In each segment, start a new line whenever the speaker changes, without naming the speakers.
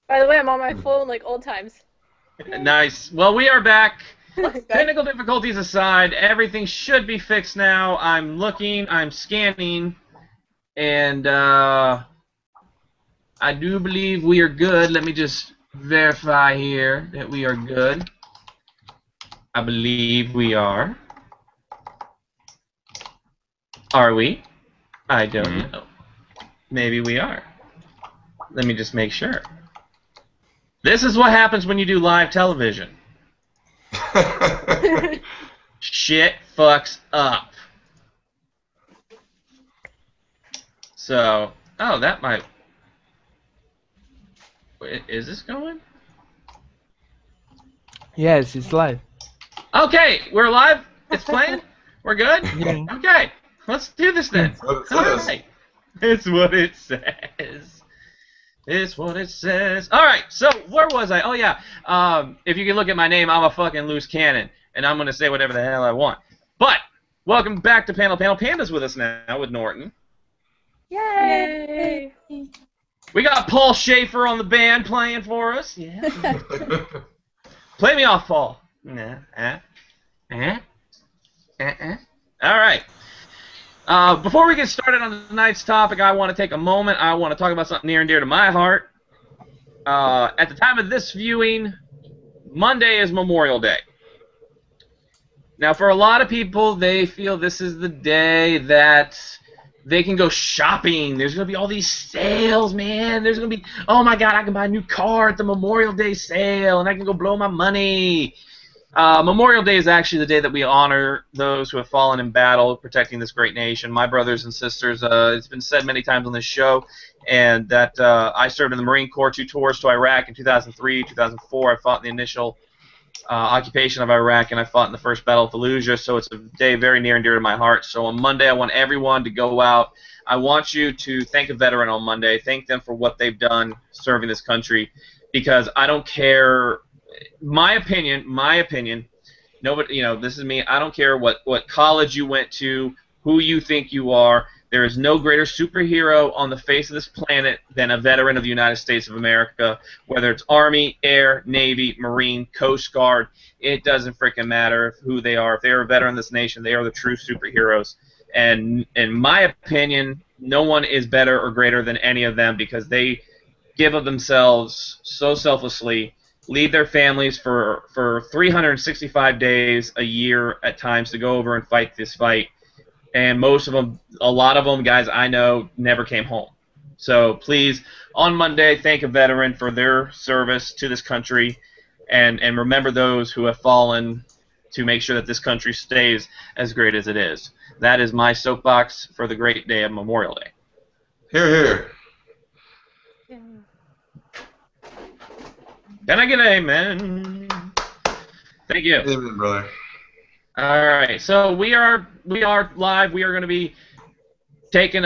By the way, I'm on my phone like old times.
Nice. Well, we are back.
Okay.
Technical difficulties aside, everything should be fixed now. I'm looking, I'm scanning, and I do believe we are good. Let me just verify here that we are good. I believe we are. Are we? I don't know. Maybe we are. Let me just make sure. This is what happens when you do live television. Shit fucks up. So, oh, that might... Is this going?
Yes, it's live.
Okay, we're live. It's playing. We're good.
Yeah.
Okay, let's do this then.
That's what it says.
Alright. It's what it says. It's what it says. Alright, so where was I? Oh yeah. If you can look at my name, I'm a fucking loose cannon, and I'm gonna say whatever the hell I want. But welcome back to Panel. Panda's with us now with Norton.
Yay!
We got Paul Schaefer on the band playing for us. Yeah. Play me off, Paul. Nah. All right. Before we get started on tonight's topic, I want to take a moment. I want to talk about something near and dear to my heart. At the time of this viewing, Monday is Memorial Day. Now, for a lot of people, they feel this is the day that they can go shopping. There's going to be all these sales, man. There's going to be, oh my God, I can buy a new car at the Memorial Day sale, and I can go blow my money. Memorial Day is actually the day that we honor those who have fallen in battle protecting this great nation. My brothers and sisters, it's been said many times on this show, and that I served in the Marine Corps, 2 tours to Iraq in 2003, 2004. I fought in the initial occupation of Iraq, and I fought in the first Battle of Fallujah, so it's a day very near and dear to my heart. So on Monday, I want everyone to go out. I want you to thank a veteran on Monday. Thank them for what they've done serving this country, because I don't care. My opinion, nobody, this is me. I don't care what college you went to, who you think you are. There is no greater superhero on the face of this planet than a veteran of the United States of America, whether it's Army, Air, Navy, Marine, Coast Guard. It doesn't freaking matter who they are. If they are a veteran of this nation, they are the true superheroes. And in my opinion, no one is better or greater than any of them, because they give of themselves so selflessly, leave their families for 365 days a year at times to go over and fight this fight. And most of them, a lot of them, guys I know, never came home. So please, on Monday, thank a veteran for their service to this country, and remember those who have fallen to make sure that this country stays as great as it is. That is my soapbox for the great day of Memorial Day.
Here, here.
Can I get an amen? Thank you.
Amen, brother.
All right, so we are live. We are going to be taking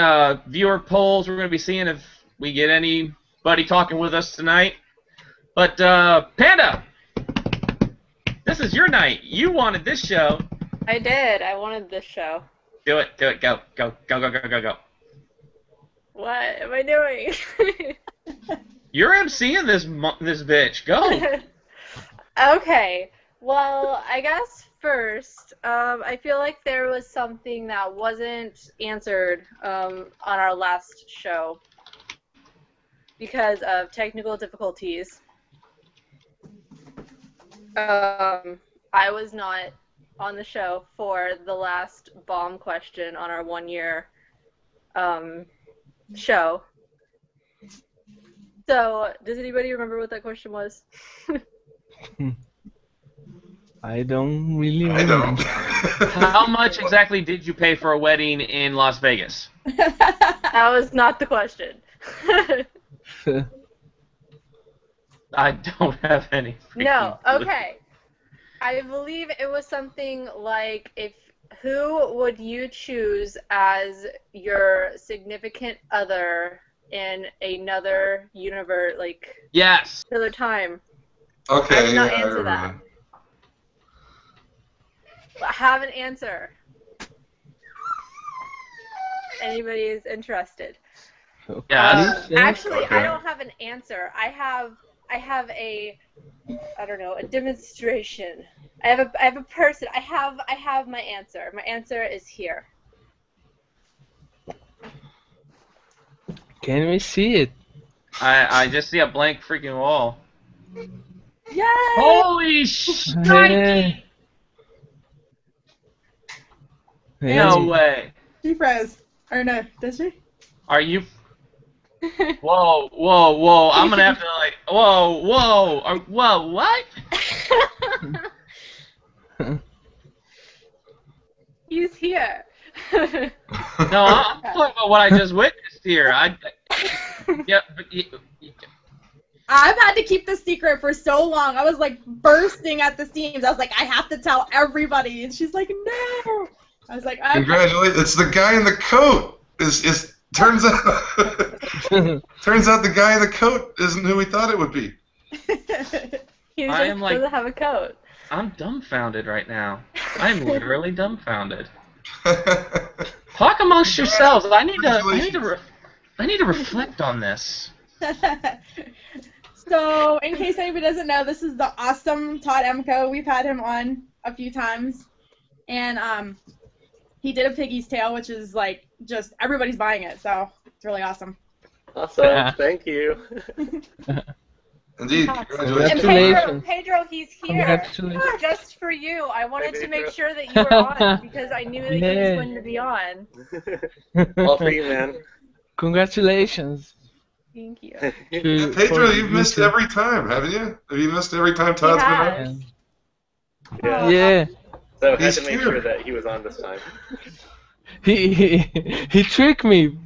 viewer polls. We're going to be seeing if we get anybody talking with us tonight. But Panda, this is your night. You wanted this show.
I did. I wanted this show.
Do it. Go. Go.
What am I doing?
You're emceeing this bitch. Go.
Okay. Well, I guess first, I feel like there was something that wasn't answered on our last show because of technical difficulties. I was not on the show for the last bomb question on our 1-year show. So, does anybody remember what that question was?
I don't really
I
remember.
don't.
How much exactly did you pay for a wedding in Las Vegas?
That was not the question.
I don't have any.
No,
freaking
okay. I believe it was something like, who would you choose as your significant other in another universe, like
Yes.
another time?
Okay,
I did not
yeah, I
answer
remember.
I have an answer. Anybody is interested?
Okay.
Yes.
Please, yeah.
Actually, I
Okay.
don't have an answer. I have have a, I don't know, a demonstration. I have a person. I have my answer. My answer is here.
Can we see it?
I just see a blank freaking wall.
Yay!
Holy shnikey! No way.
She froze. Or no, does she?
Are you? Whoa, whoa, whoa! I'm gonna have to like, whoa, whoa, whoa, what?
He's here.
No, I'm talking about what I just witnessed here. Yeah, but
I've had to keep the secret for so long. I was like bursting at the seams. I was like, I have to tell everybody. And she's like, no. I was like, okay.
Congratulations! It's the guy in the coat. Turns out the guy in the coat isn't who we thought it would be.
He
I
just
am like-
doesn't have a coat.
I'm dumbfounded right now. I'm literally dumbfounded. Talk amongst yourselves. I need to reflect on this.
So, in case anybody doesn't know, this is the awesome Todd Emko. We've had him on a few times. And he did a piggy's tail, which is like just everybody's buying it, so it's really awesome.
Awesome. Thank you.
Indeed,
And
congratulations.
Pedro, he's here.
Congratulations.
Just for you. I wanted
Hi,
to make
Pedro.
sure that you were on because I knew that he was
Yeah.
going to be on.
All for you, man.
Congratulations.
Thank you.
to-
Pedro,
for
you've missed
YouTube.
every time, haven't you? Have you missed every time Todd's been
has.
on?
Yeah.
Yeah.
So I had
He's
to make
here.
sure that he was on this time.
He tricked me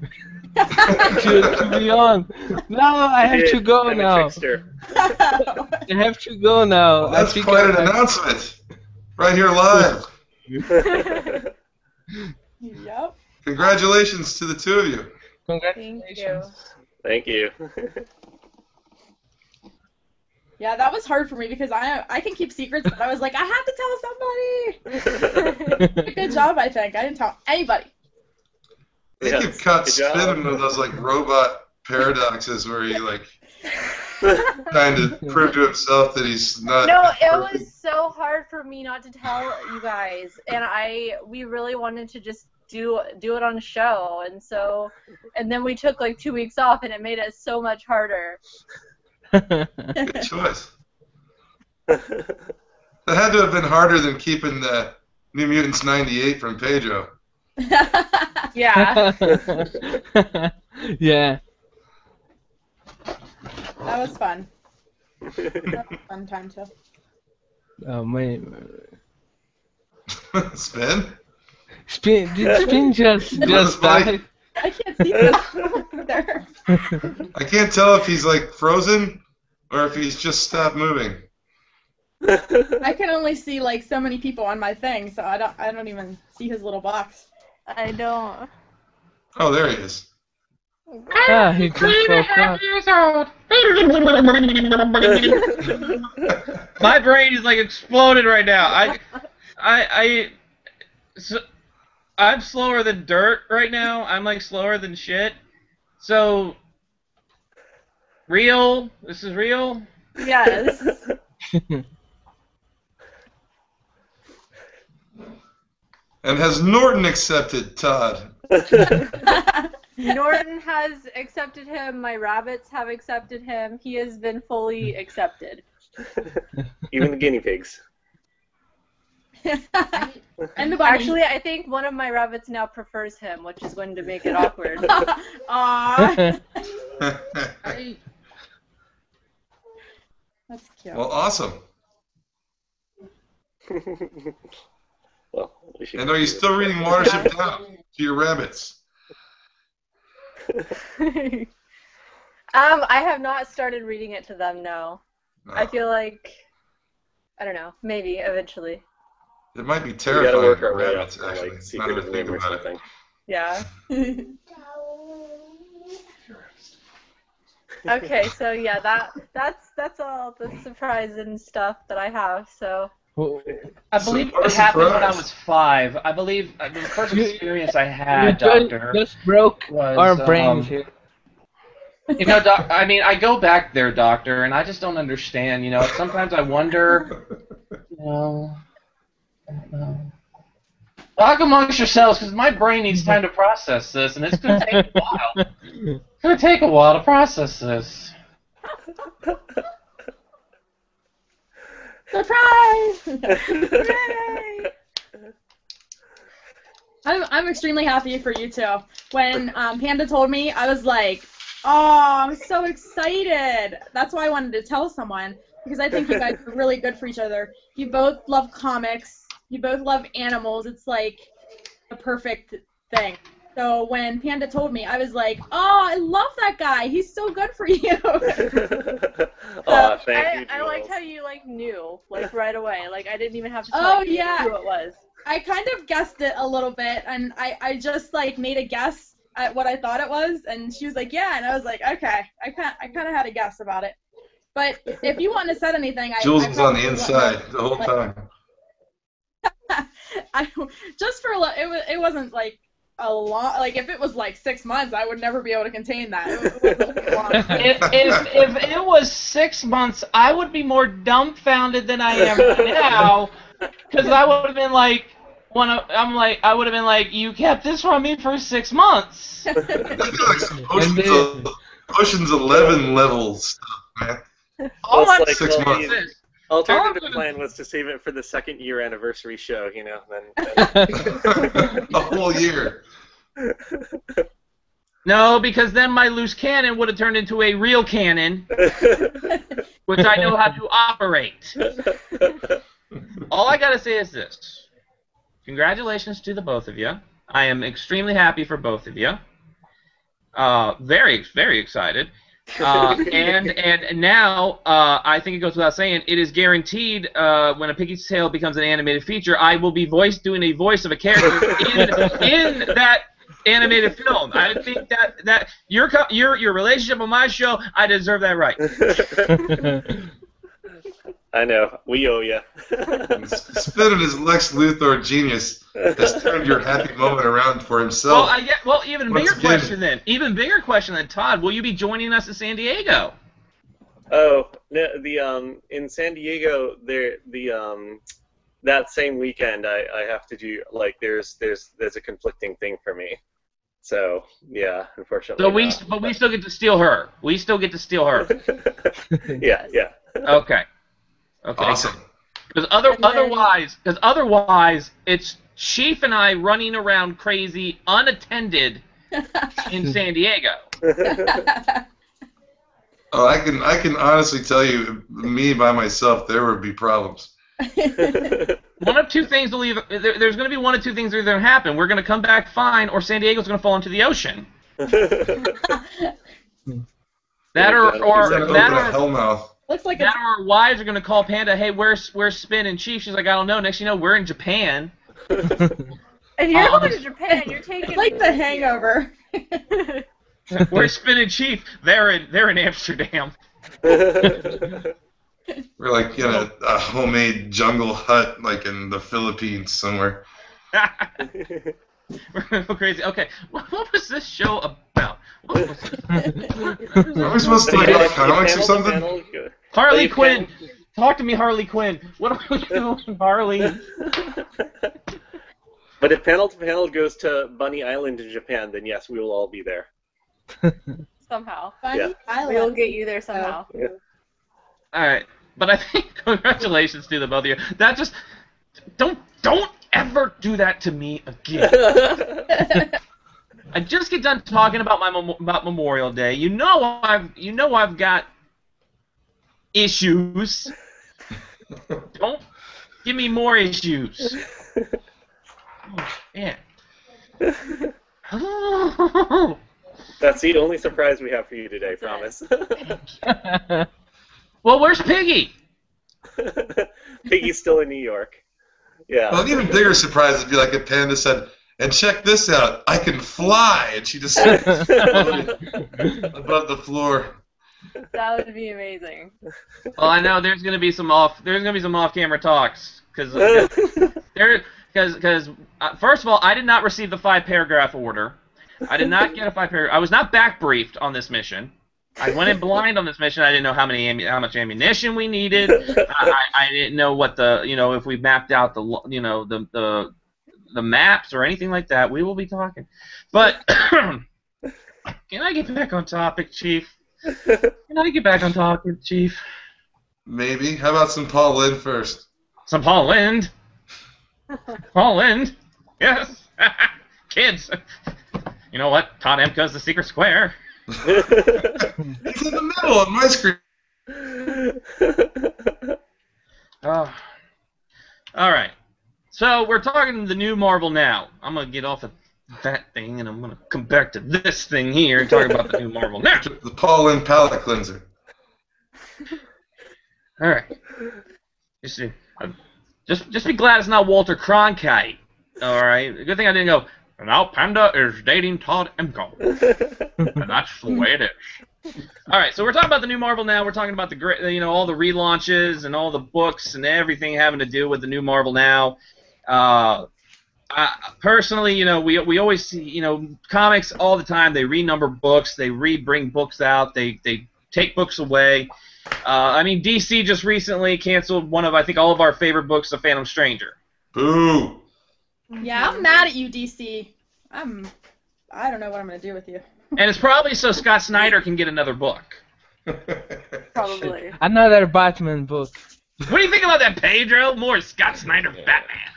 to be on. No, I have to go
I'm
now.
a trickster.
I have to go now.
Well, that's
I think
quite an
I-
announcement. Right here live.
Yep.
Congratulations to the two of you.
Thank you.
Congratulations.
Thank you.
Yeah, that was hard for me because I can keep secrets, but I was like, I have to tell somebody. Good job, I think. I didn't tell anybody.
I think
Yes,
you've caught
good job.
spinning with those like robot paradoxes where he like trying to prove to himself that he's not.
No, it was so hard for me not to tell you guys, and we really wanted to just do it on a show, and then we took like 2 weeks off, and it made it so much harder.
Good choice. That had to have been harder than keeping the New Mutants '98 from Pedro.
Yeah.
Yeah.
That was fun. That was a fun time too.
Oh my.
Spin?
Did Spin just
funny.
die?
I can't see this either.
I can't tell if he's like frozen or if he's just stopped moving.
I can only see like so many people on my thing, so I don't even see his little box.
I don't.
Oh, there he is.
Ah, he just woke up.
years old. My brain is like exploded right now. I'm slower than dirt right now. I'm like slower than shit. So, real? This is real?
Yes.
And has Norton accepted Todd?
Norton has accepted him. My rabbits have accepted him. He has been fully accepted.
Even the guinea pigs.
And the bunny.
Actually, I think one of my rabbits now prefers him, which is going to make it awkward.
Aww. That's cute.
Well, awesome.
Well, we should
And are you still reading Watership Down to your rabbits?
I have not started reading it to them, no.
No.
I feel like, I don't know, maybe eventually.
It might be
We gotta
terrifying
work
for
our way up
rabbits,
to
actually.
like
Now
secret
that I
of the
think
name or
about it.
something.
Yeah. Okay, so yeah, that's all the surprise and stuff that I have. So
I believe
What a
it happened when I
surprise.
was 5. I believe the first experience I
You
had, Doctor,
just broke
was
our brains here.
You know, I mean, I go back there, Doctor, and I just don't understand. You know, sometimes I wonder, you know, I don't know. Talk amongst yourselves, because my brain needs time to process this, and it's going to take a while. It's going to take a while to process this.
Surprise! Hooray! I'm extremely happy for you two. When Panda told me, I was like, oh, I'm so excited. That's why I wanted to tell someone, because I think you guys are really good for each other. You both love comics. You both love animals. It's like a perfect thing. So when Panda told me, I was like, oh, I love that guy. He's so good for you.
Aw, thank you,
I liked
Jules.
how you knew right away. Like I didn't even have to
Oh,
tell you
yeah.
who it was.
I kind of guessed it a little bit, and I just made a guess at what I thought it was, and she was like, yeah, and I was like, okay, I kind of had a guess about it. But if you want to say anything,
Jules
I
was on
probably
the
wouldn't
inside
know.
the whole time.
Just for it wasn't like a long, like if it was like 6 months, I would never be able to contain that. It wasn't long.
If it was 6 months, I would be more dumbfounded than I am right now, because I would have been like, I would have been like, you kept this from me for 6 months.
That's like some Ocean's 11 level stuff, man.
All
Well,
I'm
it's
saying
like,
well,
is this.
Alternative
Oh.
plan was to save it for the second year anniversary show, you know, then
A whole year.
No, because then my loose cannon would have turned into a real cannon, which I know how to operate. All I gotta say is this. Congratulations to the both of you. I am extremely happy for both of you. Very, very excited. And now, I think it goes without saying, it is guaranteed when A Piggy's Tale becomes an animated feature, I will be doing a voice of a character in that animated film. I think that your relationship on my show, I deserve that right.
I know, we owe you.
Spinning his Lex Luthor genius has turned your happy moment around for himself.
Even
Once
bigger
again.
question then. Even bigger question then, Todd. Will you be joining us in San Diego?
Oh, no, in San Diego, that same weekend, I have to do, like, there's a conflicting thing for me. So, yeah, unfortunately.
So we still get to steal her. We still get to steal her.
Yeah.
Okay. Okay.
Awesome.
Because otherwise, it's Chief and I running around crazy, unattended in San Diego.
Oh, I can honestly tell you, me by myself, there would be problems.
One of two things will either there's going to be one of two things that are going to happen. We're going to come back fine, or San Diego's going to fall into the ocean. That or
He's gonna open a hellmouth.
Looks like
that or our wives are going to call Panda, hey, where's Spin and Chief? She's like, I don't know. Next you know, we're in Japan.
If you're going to Japan, you're taking
it's like The Hangover.
Where's Spin and Chief? They're in Amsterdam.
We're like in a homemade jungle hut, like in the Philippines somewhere.
We're going to go crazy. Okay, what was this show about? What was it?
Are we supposed to talk about comics or something?
Harley Quinn! Talk to me, Harley Quinn. What are we doing, Harley?
But if Panel to Panel goes to Bunny Island in Japan, then yes, we will all be there.
somehow.
Funny
Yeah.
Island.
We'll get you there somehow.
All right, but I think congratulations to the both of you. That just don't ever do that to me again. I just get done talking about about Memorial Day. You know I've got issues. Don't give me more issues. Oh, man.
That's the only surprise we have for you today, promise.
Well, where's Piggy?
Piggy's still in New York. Yeah.
Well, an even bigger surprise would be like if Panda said, and check this out, I can fly, and she just above the floor.
That would be amazing.
Well, I know there's gonna be some off-camera talks because first of all, I did not receive the 5-paragraph order. I did not get a 5-paragraph. I was not back briefed on this mission. I went in blind on this mission. I didn't know how much ammunition we needed. I didn't know what if we mapped out the maps or anything like that. We will be talking. But can I get back on topic, Chief? Can I get back on topic, Chief?
Maybe. How about some Paul Lynde first?
Some Paul Lynde. Paul Lynde. Yes. Kids. You know what? Todd Emka's The Secret Square.
It's in the middle on my screen.
All right. So we're talking the new Marvel Now. I'm going to get off of that thing, and I'm going to come back to this thing here and talk about the new Marvel Now.
The Paul Lynde palate cleanser.
All right. Just be glad it's not Walter Cronkite. All right. Good thing I didn't go, now Panda is dating Todd Emka. And that's the way it is. All right. So we're talking about the new Marvel Now. We're talking about all the relaunches and all the books and everything having to do with the new Marvel Now. Personally, we always see, comics all the time. They renumber books. They bring books out. They take books away. DC just recently canceled one of, I think, all of our favorite books, The Phantom Stranger.
Boo!
Yeah, I'm mad at you, DC. I don't know what I'm gonna do with you.
And it's probably so Scott Snyder can get another book.
Probably.
Another Batman book.
What do you think about that, Pedro? More Scott Snyder Batman.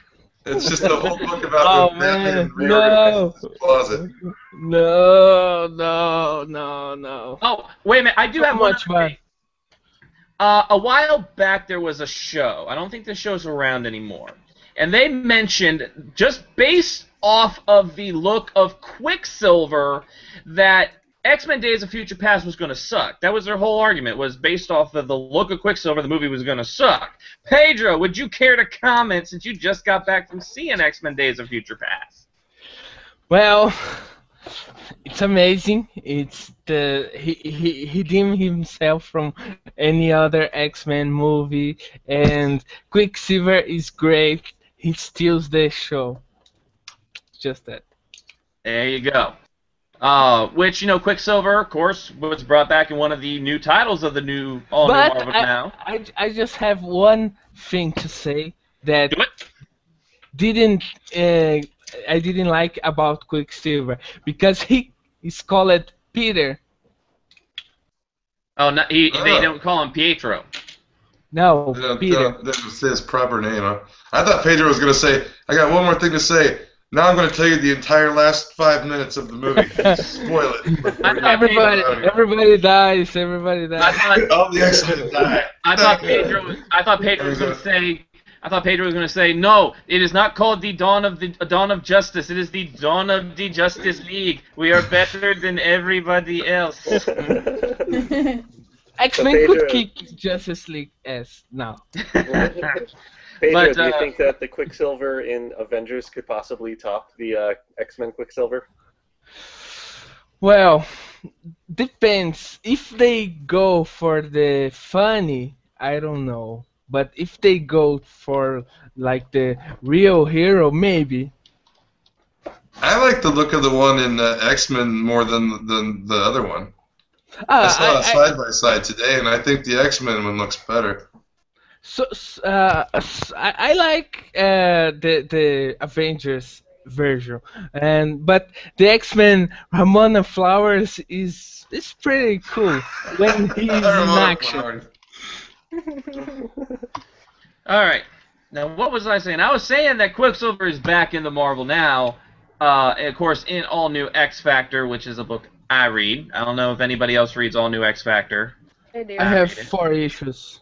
It's just the whole book about
Oh
Batman
man,
reorganizing his closet.
No.
Oh, wait a minute. I do have one
much
other
fun.
thing. A while back there was a show. I don't think the show's around anymore. And they mentioned, just based off of the look of Quicksilver, that X-Men Days of Future Past was going to suck. That was their whole argument, was based off of the look of Quicksilver, the movie was going to suck. Pedro, would you care to comment, since you just got back from seeing X-Men Days of Future Past?
Well, it's amazing. It's he deemed himself from any other X-Men movie, and Quicksilver is great. He steals the show. Just that.
There you go. Which, Quicksilver, of course, was brought back in one of the new titles of the new all-new Marvel Now.
I just have one thing to say that
Do it.
I didn't like about Quicksilver, because he is called Peter.
Oh, no, they don't call him Pietro.
No, Peter.
That was his proper name. Huh? I thought Pedro was going to say, I got one more thing to say. Now I'm going to tell you the entire last 5 minutes of the movie. Spoil it.
Everybody dies. Everybody dies.
All the X-Men die.
I thought Pedro was going to say, no, it is not called the Dawn of Justice. It is the Dawn of the Justice League. We are better than everybody else.
X-Men could kick Justice League ass now.
Pedro, do you think that the Quicksilver in Avengers could possibly top the X-Men Quicksilver?
Well, depends. If they go for the funny, I don't know. But if they go for like the real hero, maybe.
I like the look of the one in X-Men more than the other one. I saw a side-by-side today, and I think the X-Men one looks better.
So I like the Avengers version, but the X-Men Ramona Flowers is pretty cool when he's in action.
All right. Now, what was I saying? I was saying that Quicksilver is back in the Marvel Now, of course, in All New X Factor, which is a book I read. I don't know if anybody else reads All New X Factor.
I do.
I have 4 issues.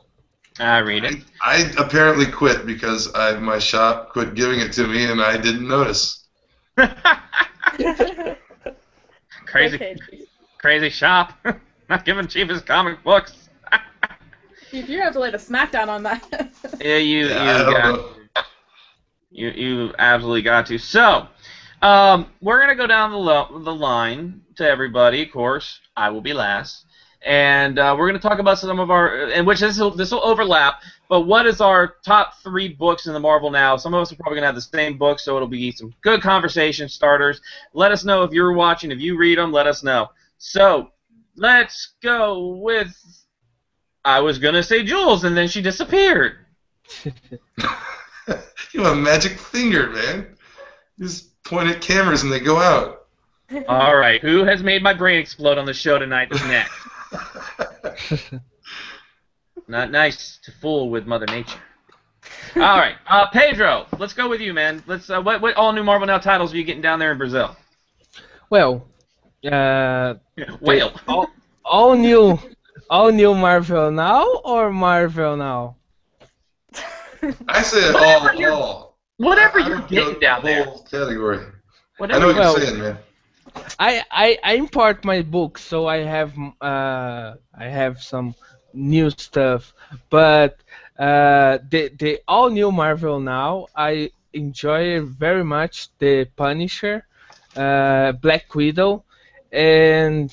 I read it.
I apparently quit because my shop quit giving it to me, and I didn't notice.
Crazy shop. Not giving Chief his comic books.
Chief, you have to lay the smackdown on that.
Yeah, you absolutely got to. So, we're gonna go down the line to everybody. Of course, I will be last. And we're going to talk about some of our, and which this will overlap, but what is our top 3 books in the Marvel Now? Some of us are probably going to have the same book, so it'll be some good conversation starters. Let us know if you're watching, if you read them, let us know. So, let's go with. I was gonna say Jules, and then she disappeared.
You have a magic finger, man. You just point at cameras and they go out.
All right, who has made my brain explode on the show tonight is next. Not nice to fool with Mother Nature. All right, Pedro, let's go with you, man. Let's. What all new Marvel Now titles are you getting down there in Brazil?
Well,
Whale.
all new Marvel Now or Marvel Now?
I say all.
Whatever you're getting down there.
Whole category.
Whatever.
I know what you're saying, man.
I import my books, so I have some new stuff, but the all new Marvel Now, I enjoy very much the Punisher, Black Widow, and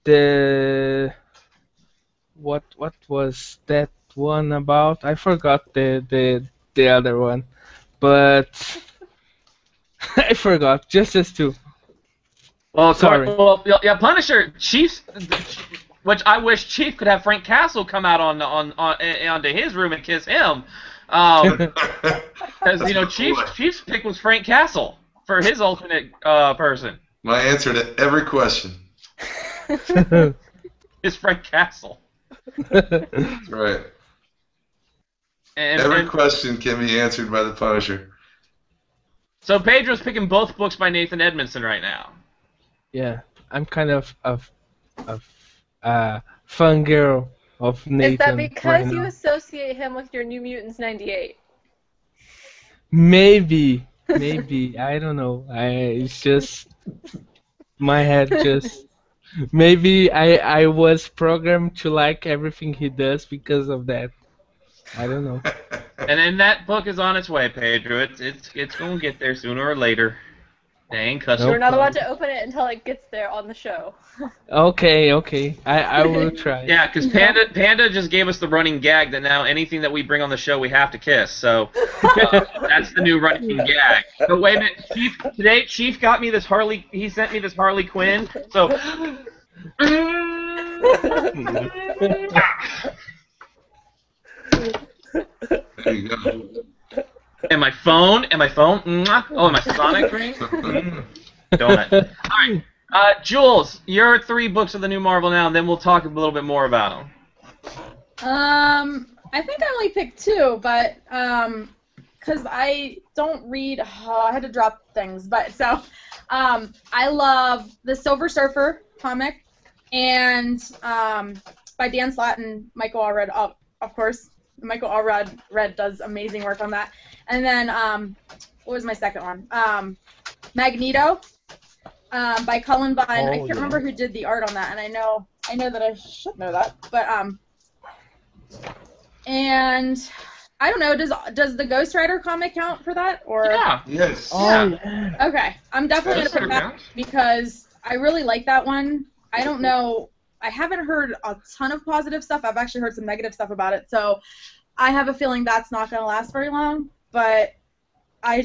the what was that one about? I forgot the other one, but I forgot. Just as two.
Well,
sorry.
Well, yeah, Punisher, Chiefs, which I wish Chief could have Frank Castle come out onto his room and kiss him, because Chief's pick was Frank Castle for his alternate person.
My answer to every question
is Frank Castle.
That's right.
And
every question can be answered by the Punisher.
So Pedro's picking both books by Nathan Edmondson right now.
Yeah, I'm kind of fun girl of Nathan.
Is that because
right
you
now.
associate him with your New Mutants 98?
Maybe, I don't know. It's just my head just. Maybe I was programmed to like everything he does because of that. I don't know.
And then that book is on its way, Pedro. It's going to get there sooner or later. Dang, customer.
We're not allowed to open it until it gets there on the show.
Okay. I will try.
Yeah, because Panda just gave us the running gag that now anything that we bring on the show we have to kiss. So that's the new running gag. But wait a minute, Chief got me this Harley. He sent me this Harley Quinn. So.
There you go.
And my phone. Oh, and my Sonic ring. Donut. All right, Jules, your 3 books of the new Marvel Now, and then we'll talk a little bit more about them.
I think I only picked 2, but because I don't read, I had to drop things, but so I love the Silver Surfer comic, and by Dan Slott and Michael Allred, of course. Michael Allred does amazing work on that. And then, what was my second one? Magneto, by Cullen Bunn. I can't remember who did the art on that, and I know that I should know that, but and I don't know. Does the Ghost Rider comic count for that? Or
yeah.
Yes.
Oh, yeah.
Okay, I'm definitely gonna pick that because I really like that one. I don't know. I haven't heard a ton of positive stuff. I've actually heard some negative stuff about it, so I have a feeling that's not going to last very long. But I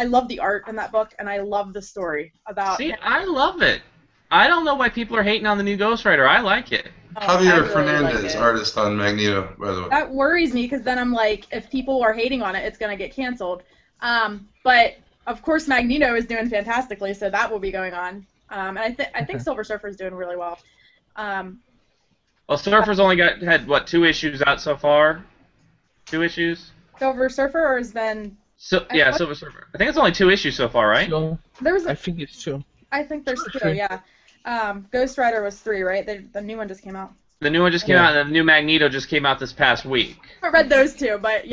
love the art in that book, and I love the story about.
See, I love it. I don't know why people are hating on the new Ghost Rider. I like it.
Javier Fernandez, artist on Magneto, by the way.
That worries me because then I'm like, if people are hating on it, it's going to get canceled. But of course, Magneto is doing fantastically, so that will be going on. And I think Silver Surfer is doing really well.
Well, Surfer's only had 2 issues out so far? 2 issues?
Silver Surfer, or is then?
Yeah, Silver Surfer. I think it's only 2 issues so far, right?
So,
I
think it's 2.
I think there's 2, yeah. Ghost Rider was 3, right? The new one just came out.
The new one just came out, and the new Magneto just came out this past week.
I read those 2, but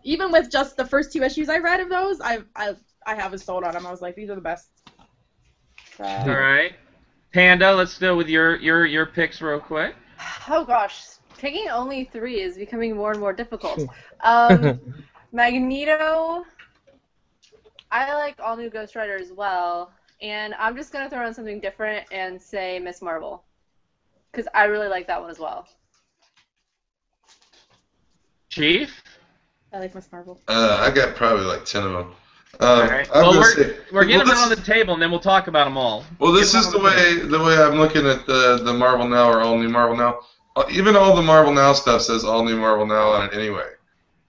even with just the first 2 issues I read of those, I was sold on them. I was like, these are the best.
All right. Panda, let's go with your picks real quick.
Oh gosh, picking only 3 is becoming more and more difficult. Magneto, I like all new Ghost Rider as well, and I'm just gonna throw in something different and say Miss Marvel, because I really like that one as well.
Chief?
I like Miss Marvel.
I got probably like 10 of them.
All right. Well, we're getting them on the table, and then we'll talk about them all.
Well, this is the way I'm looking at the Marvel Now or All New Marvel Now. Even all the Marvel Now stuff says All New Marvel Now on it anyway.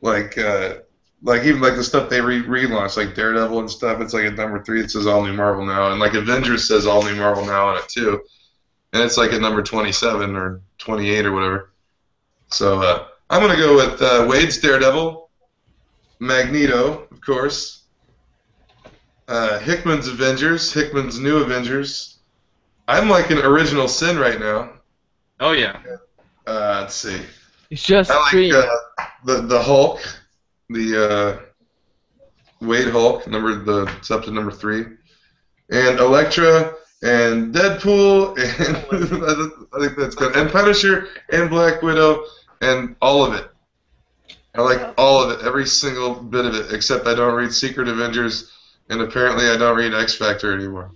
Like even like the stuff they relaunched, like Daredevil and stuff. It's like at number 3 it says All New Marvel Now, and like Avengers says All New Marvel Now on it too, and it's like at number 27 or 28 or whatever. So I'm gonna go with Wade's Daredevil, Magneto, of course, Hickman's Avengers, Hickman's New Avengers. I'm like an Original Sin right now.
Oh yeah.
Let's see.
It's just
I like the Hulk, the Wade Hulk, it's up to number 3, and Elektra and Deadpool, and I think that's good, and Punisher and Black Widow and all of it. I like all of it, every single bit of it, except I don't read Secret Avengers, and apparently I don't read X Factor anymore.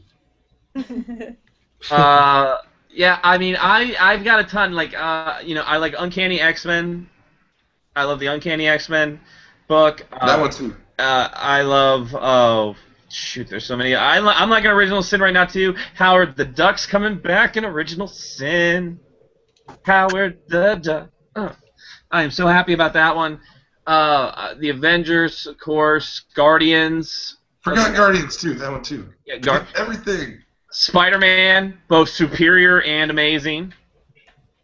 Yeah, I mean, I've got a ton. Like, I like Uncanny X-Men. I love the Uncanny X-Men book.
That one too.
I love. Oh, shoot, there's so many. I'm like an Original Sin right now too. Howard the Duck's coming back in Original Sin. Howard the Duck. I am so happy about that one. The Avengers, of course. Guardians.
Forgot Guardians too. That one too.
Yeah,
everything.
Spider-Man, both superior and amazing.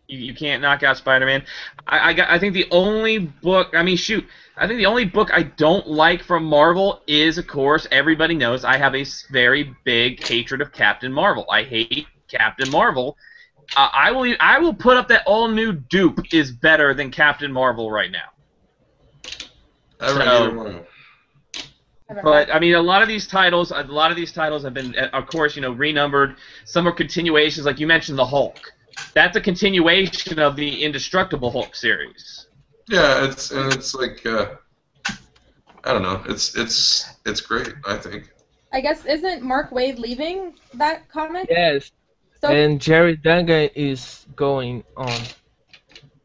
You can't knock out Spider-Man. I think the only book. I mean, shoot. I think the only book I don't like from Marvel is, of course, everybody knows I have a very big hatred of Captain Marvel. I hate Captain Marvel. I will put up that all new Dupe is better than Captain Marvel right now.
I read either one of them.
But I mean, a lot of these titles have been, of course, renumbered. Some are continuations, like you mentioned, the Hulk. That's a continuation of the Indestructible Hulk series.
Yeah, it's like I don't know, it's great, I think.
I guess isn't Mark Waid leaving that comic?
Yes. So, and Jerry Duggan is going on.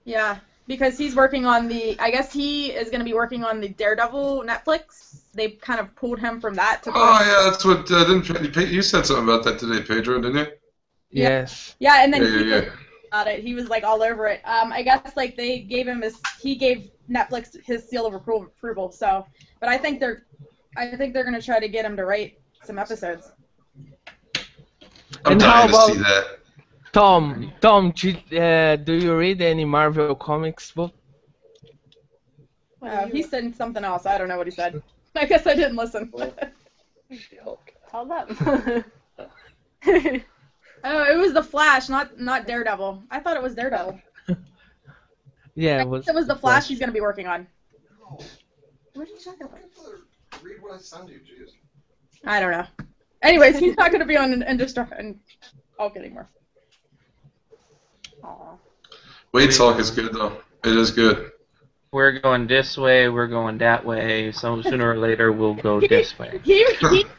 Yeah,
because he's working on I guess he is going to be working on the Daredevil Netflix. They kind of pulled him from that.
Yeah, that's what, you said something about that today, Pedro, didn't you?
Yes.
Yeah, and then he about it. He was like all over it. I guess like he gave Netflix his seal of approval. So, but I think they're going to try to get him to write some episodes.
I'm dying to see that.
Tom, do you read any Marvel Comics book?
He said something else. I don't know what he said. I guess I didn't listen.
Hold up.
Oh, it was the Flash, not Daredevil. I thought it was Daredevil.
Yeah,
it was the Flash he's going to be working on. What are you talking about?
Read what I sent you, jeez.
I don't know. Anyways, he's not going to be on Hulk anymore.
Aww.
Wade's Hulk is good, though. It is good.
We're going this way, we're going that way, so sooner or later we'll go this way.
He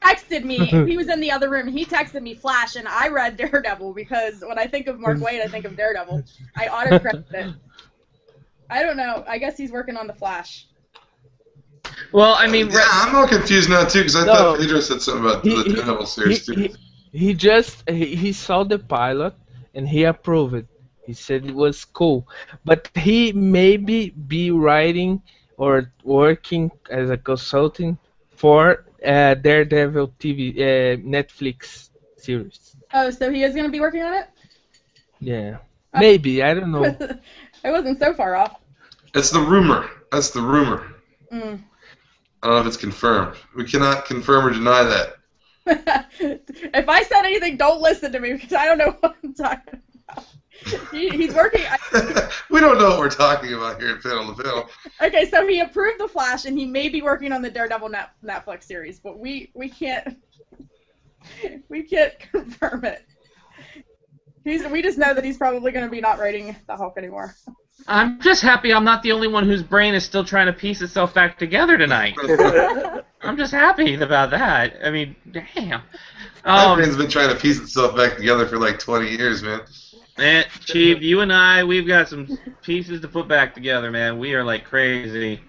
texted me, he was in the other room, he texted me Flash, and I read Daredevil, because when I think of Mark Waid, I think of Daredevil. I autocorrected it. I don't know, I guess he's working on the Flash.
Well, I mean...
Yeah, I'm all confused now, too, because I thought Pedro said something about the Daredevil series, too.
He saw the pilot, and he approved it. He said it was cool, but he maybe be writing or working as a consultant for Daredevil TV Netflix series.
Oh, so he is going to be working on it?
Yeah, maybe, I don't know.
I wasn't so far off.
It's the rumor. That's the rumor.
Mm.
I don't know if it's confirmed. We cannot confirm or deny that.
If I said anything, don't listen to me, because I don't know what I'm talking about. He's working.
We don't know what we're talking about here at Panel to Panel.
Okay, so he approved the Flash, and he may be working on the Daredevil Netflix series, but we can't confirm it. We just know that he's probably going to be not writing the Hulk anymore.
I'm just happy I'm not the only one whose brain is still trying to piece itself back together tonight. I'm just happy about that. I mean, damn.
My brain's been trying to piece itself back together for like 20 years, man.
Man, Chief, you and I, we've got some pieces to put back together, man. We are like crazy.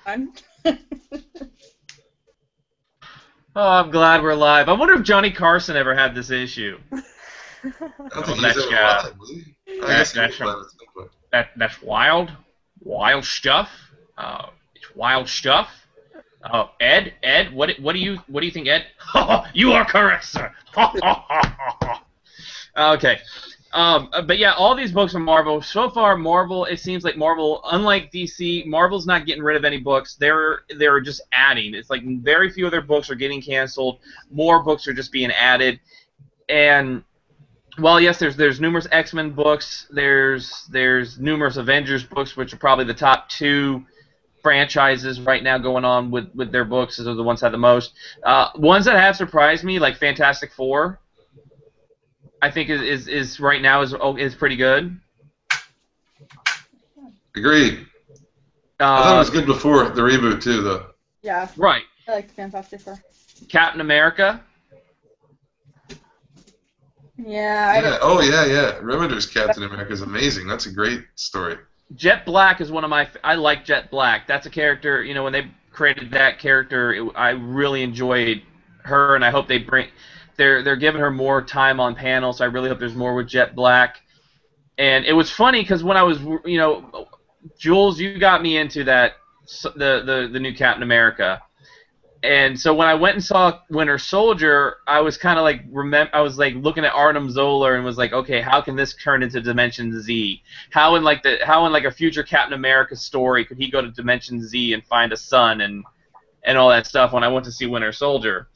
fun.
Oh, I'm glad we're live. I wonder if Johnny Carson ever had this issue.
I don't think
That's
he's ever
got-
lied, will he? I guess he
that's
was live at some point.
That's wild. Wild stuff. It's wild stuff. Ed, what do you think, Ed? You are correct, sir. Okay. But yeah, all these books from Marvel. So far, Marvel. It seems like Marvel, unlike DC, Marvel's not getting rid of any books. They're just adding. It's like very few of their books are getting canceled. More books are just being added. And well, yes, there's numerous X-Men books. There's numerous Avengers books, which are probably the top two franchises right now going on with their books. Those are the ones that have the most. Ones that have surprised me, like Fantastic Four, I think is right now is pretty good.
Agreed. I thought it was good before the reboot too, though.
Yeah,
Right.
I like the Fantastic Four.
Captain America.
Yeah, I
Yeah. Oh yeah. Remider's Captain America is amazing. That's a great story.
Jet Black is one of my. I like Jet Black. That's a character. You know, when they created that character, I really enjoyed her, and I hope they bring. They're giving her more time on panels. So I really hope there's more with Jet Black. And it was funny because when I was, you know, Jules, you got me into that the new Captain America. And so when I went and saw Winter Soldier, I was kind of like I was like looking at Arnim Zola and was like, okay, how can this turn into Dimension Z? How in like a future Captain America story could he go to Dimension Z and find a son and all that stuff? When I went to see Winter Soldier,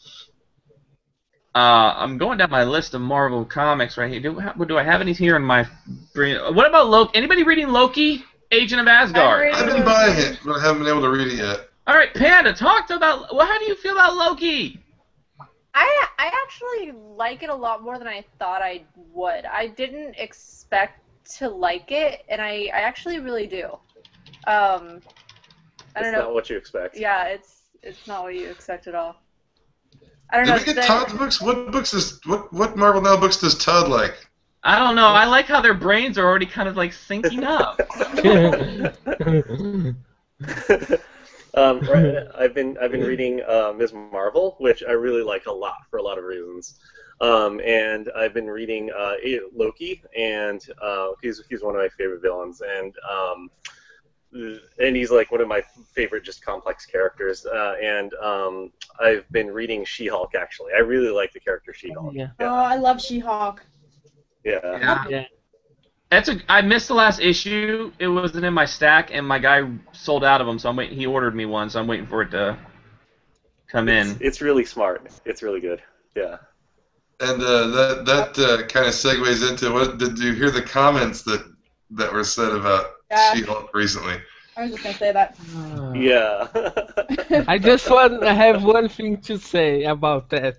I'm going down my list of Marvel comics right here. Do I have any here in my brain? What about Loki? Anybody reading Loki, Agent of Asgard?
I've been buying it, but I haven't been able to read it yet.
All right, Panda, about. Well, how do you feel about Loki?
I actually like it a lot more than I thought I would. I didn't expect to like it, and I actually really do. I don't
It's
know.
not what you expect.
Yeah, it's not what you expect at all. I don't know.
Did we get Todd's books? What Marvel Now books does Todd like?
I don't know. I like how their brains are already kind of like syncing up.
Right, I've been reading Ms. Marvel, which I really like a lot for a lot of reasons. And I've been reading Loki, and he's one of my favorite villains, and he's like one of my favorite just complex characters. And I've been reading She-Hulk actually. I really like the character She-Hulk.
Yeah.
Oh, I love She-Hulk.
Yeah.
Yeah.
I missed the last issue. It wasn't in my stack, and my guy sold out of them. So I'm waiting. He ordered me one, so I'm waiting for it to come in.
It's really smart. It's really good. Yeah.
And that kind of segues into what did you hear the comments that were said about
Yeah.
She-Hulk recently?
I was just gonna say that.
Yeah.
I just want to have one thing to say about that.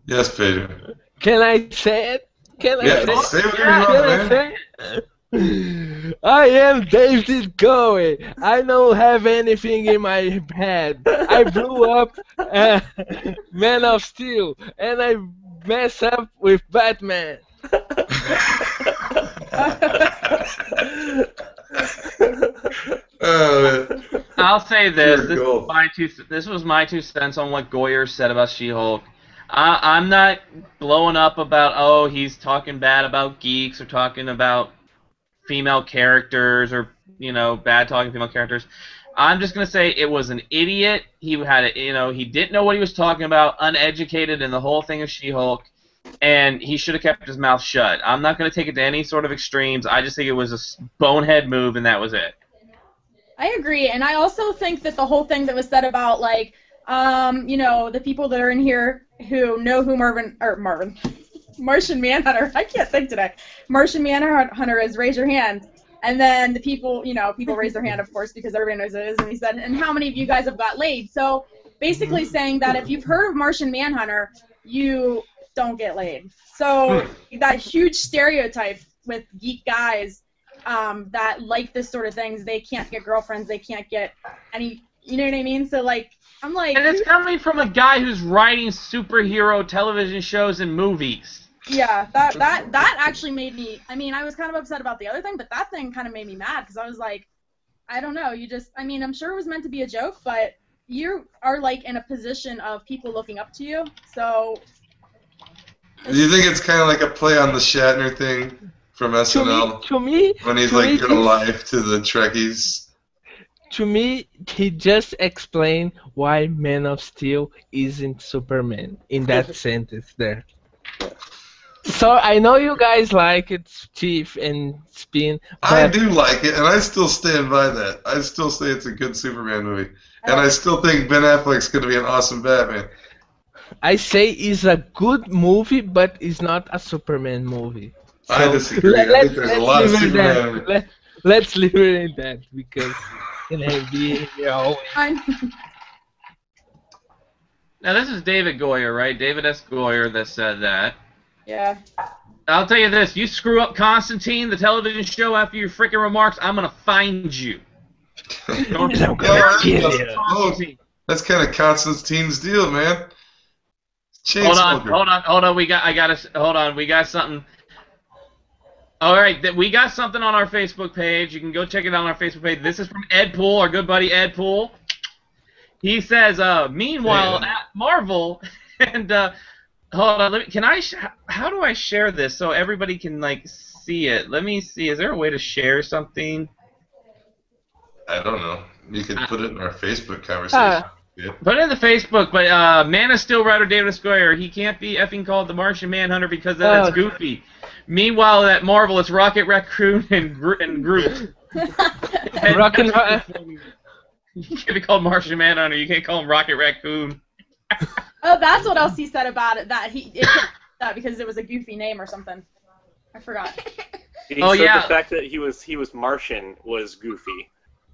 Yes, Pedro.
Can I say it? Can I
Yeah,
say it?
say whatever
Can
you
I
want, man.
say it? I am David Bowie. I don't have anything in my head. I blew up Man of Steel, and I mess up with Batman.
Oh, man.
I'll say this.
Pure gold.
This was my 2 cents on what Goyer said about She-Hulk. I'm not blowing up about, he's talking bad about geeks or talking about female characters or, bad talking female characters. I'm just going to say it was an idiot. He he didn't know what he was talking about, uneducated in the whole thing of She-Hulk, and he should have kept his mouth shut. I'm not going to take it to any sort of extremes. I just think it was a bonehead move, and that was it.
I agree, and I also think that the whole thing that was said about the people that are in here who know who Martian Manhunter. I can't think today. Martian Manhunter is. Raise your hand. And then the people raise their hand, of course, because everybody knows who it is. And he said, and how many of you guys have got laid? So basically saying that if you've heard of Martian Manhunter, you don't get laid. So that huge stereotype with geek guys that like this sort of things, they can't get girlfriends, they can't get any, you know what I mean? So I'm like.
And it's coming from a guy who's writing superhero television shows and movies.
Yeah, that actually made me. I mean, I was kind of upset about the other thing, but that thing kind of made me mad because I was like, I don't know. I mean, I'm sure it was meant to be a joke, but you are like in a position of people looking up to you. So.
Do you think it's kind of like a play on the Shatner thing from SNL?
To me,
when he's like giving life to the Trekkies.
To me, he just explained why Man of Steel isn't Superman in that sentence there. So I know you guys like it's cheap and spin.
I do like it, and I still stand by that. I still say it's a good Superman movie, and I still think Ben Affleck's going to be an awesome Batman.
I say it's a good movie, but it's not a Superman movie. So
I disagree. I think there's a lot of Superman.
Let's leave it in that because
now this is David Goyer, right? David S. Goyer that said that.
Yeah.
I'll tell you this: you screw up Constantine, the television show, after your freaking remarks, I'm gonna find you.
That's kind of Constantine's deal, man.
Hold on. We got something. All right, we got something on our Facebook page. You can go check it out on our Facebook page. This is from Ed Poole, our good buddy Ed Poole. He says, meanwhile, at Marvel, and hold on, how do I share this so everybody can like see it? Let me see. Is there a way to share something?
I don't know. You could put it in our Facebook conversation. Yeah.
Put it in the Facebook, but Man of Steel writer David S. Goyer, he can't be effing called the Martian Manhunter because that's goofy. Meanwhile, at Marvel, it's Rocket Raccoon and Groot. You can't be called Martian Manhunter. You can't call him Rocket Raccoon.
Oh, that's what else he said about it. That because it was a goofy name or something. I forgot.
He said the fact that he was Martian was goofy,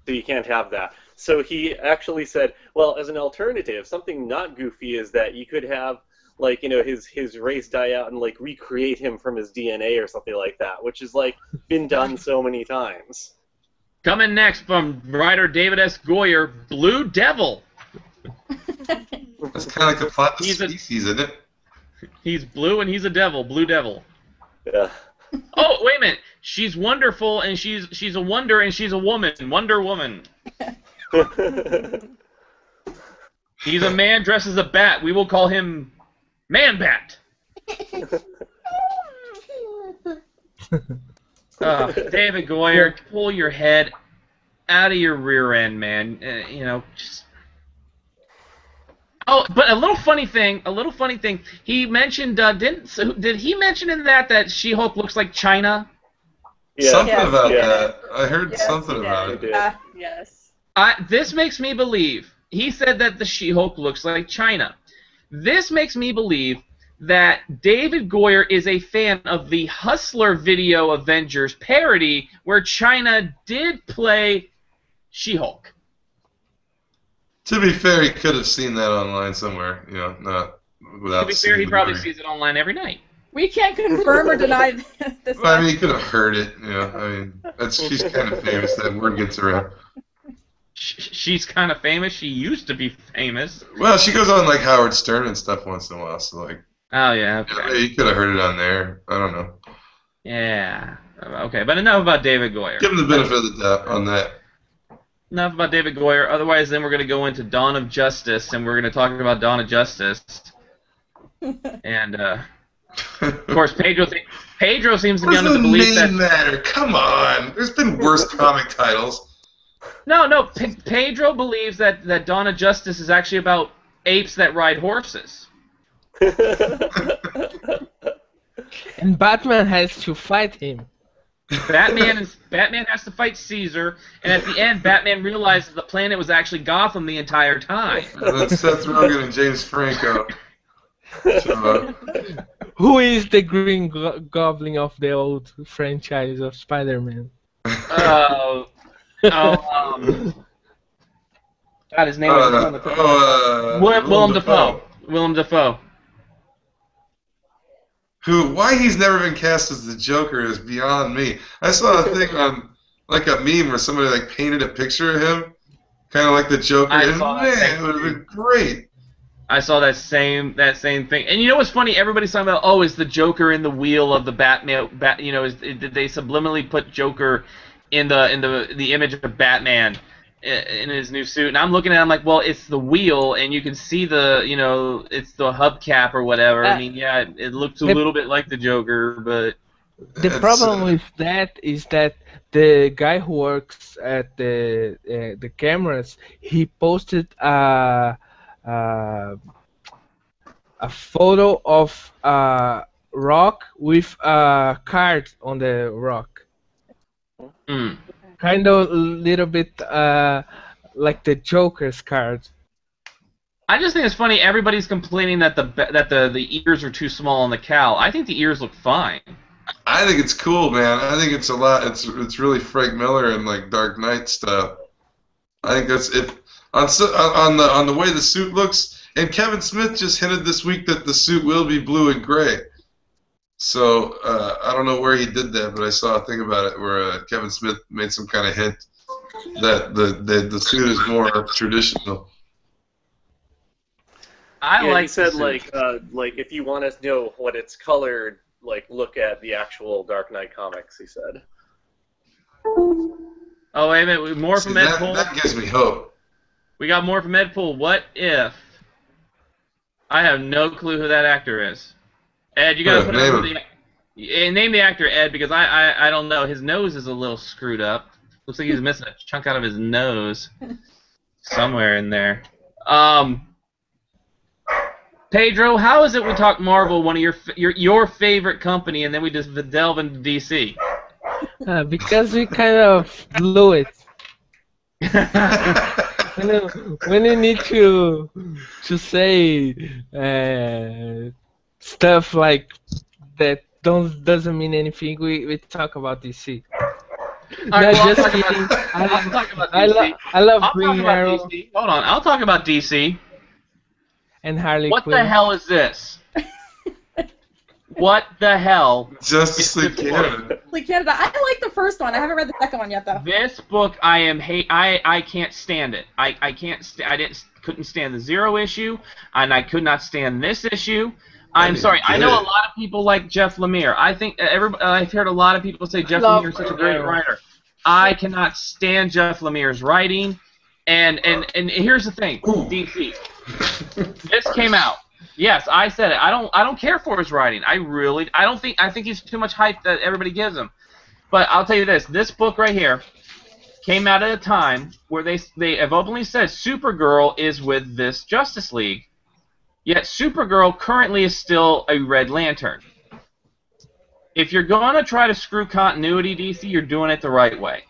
so you can't have that. So he actually said, well, as an alternative, something not goofy is that you could have, like, you know, his race die out and, like, recreate him from his DNA or something like that, which has, like, been done so many times.
Coming next from writer David S. Goyer, Blue Devil.
That's kind of like a plot species, isn't it?
He's blue and he's a devil. Blue Devil.
Yeah.
Oh, wait a minute. She's wonderful and she's a wonder and she's a woman. Wonder Woman. He's a man dressed as a bat. We will call him Man Bat. David Goyer, pull your head out of your rear end, man. You know, just. Oh, but a little funny thing. He mentioned, did he mention in that She-Hulk looks like China?
Yeah. Something about that. I heard something about it.
Yes.
This makes me believe. He said that the She-Hulk looks like China. This makes me believe that David Goyer is a fan of the Hustler Video Avengers parody where China did play She-Hulk.
To be fair, he could have seen that online somewhere, you know, not without.
To be fair, he probably sees it online every night.
We can't confirm or deny this.
Well, I mean, he could have heard it, you know. I mean, she's kind of famous. That word gets around.
She's kind of famous. She used to be famous.
Well, she goes on like Howard Stern and stuff once in a while, so like.
Oh yeah. Okay.
Yeah, you could have heard it on there. I don't know.
Yeah. Okay, but enough about David Goyer.
Give him the benefit of the doubt on that.
Enough about David Goyer. Otherwise, then we're going to go into Dawn of Justice, and we're going to talk about Dawn of Justice. And of course, Pedro seems to be under the belief that.
Doesn't matter. Come on. There's been worse comic titles.
No. Pedro believes that Dawn of Justice is actually about apes that ride horses.
And Batman has to fight him.
Batman has to fight Caesar, and at the end, Batman realizes the planet was actually Gotham the entire time.
And then Seth Rogen and James Franco.
Who is the Green Goblin of the old franchise of Spider-Man?
God, his name was on the top. Willem Dafoe. Willem Dafoe.
Why he's never been cast as the Joker is beyond me. I saw a thing on, like a meme where somebody like painted a picture of him, kind of like the Joker, and man, it would have been great.
I saw that same thing, and you know what's funny? Everybody's talking about, is the Joker in the wheel of the Batman? Did they subliminally put Joker in the image of Batman in his new suit, and I'm looking at it, I'm like, well, it's the wheel, and you can see the, it's the hubcap or whatever. I mean, yeah, it looks a little bit like the Joker, but
the problem with that is that the guy who works at the cameras, he posted a photo of a rock with a card on the rock. Kind of a little bit like the Joker's card.
I just think it's funny. Everybody's complaining that the ears are too small on the cowl. I think the ears look fine.
I think it's cool, man. I think it's a lot. It's really Frank Miller and like Dark Knight stuff. I think that's it. On the way the suit looks, and Kevin Smith just hinted this week that the suit will be blue and gray. So I don't know where he did that, but I saw a thing about it where Kevin Smith made some kind of hint that the suit is more traditional.
He said like if you want to know what it's colored, like look at the actual Dark Knight comics. He said.
Oh wait a minute, more from Ed Pool.
That gives me hope.
We got more from Ed Pool. What if? I have no clue who that actor is. Ed, you gotta name the actor, Ed, because I don't know. His nose is a little screwed up. Looks like he's missing a chunk out of his nose somewhere in there. Pedro, how is it we talk Marvel, one of your favorite company, and then we just delve into DC?
Because we kind of blew it. When you need to say stuff like that doesn't mean anything, we talk about DC.
Right,
no, just kidding. I love Green Arrow.
Hold on, I'll talk about DC.
And Harley
What
Quinn.
the hell is this? What the hell?
Justice League Canada.
Canada. I like the first one. I haven't read the second one yet, though.
This book, I can't stand it. I couldn't stand the Zero issue, and I could not stand this issue. I'm sorry. I know a lot of people like Jeff Lemire. I think I've heard a lot of people say Jeff Lemire is such a great writer. I cannot stand Jeff Lemire's writing. And here's the thing, DC. This came out. Yes, I said it. I don't care for his writing. I think he's too much hype that everybody gives him. But I'll tell you this. This book right here came out at a time where they have openly said Supergirl is with this Justice League. Yet Supergirl currently is still a Red Lantern. If you're going to try to screw continuity, DC, you're doing it the right way.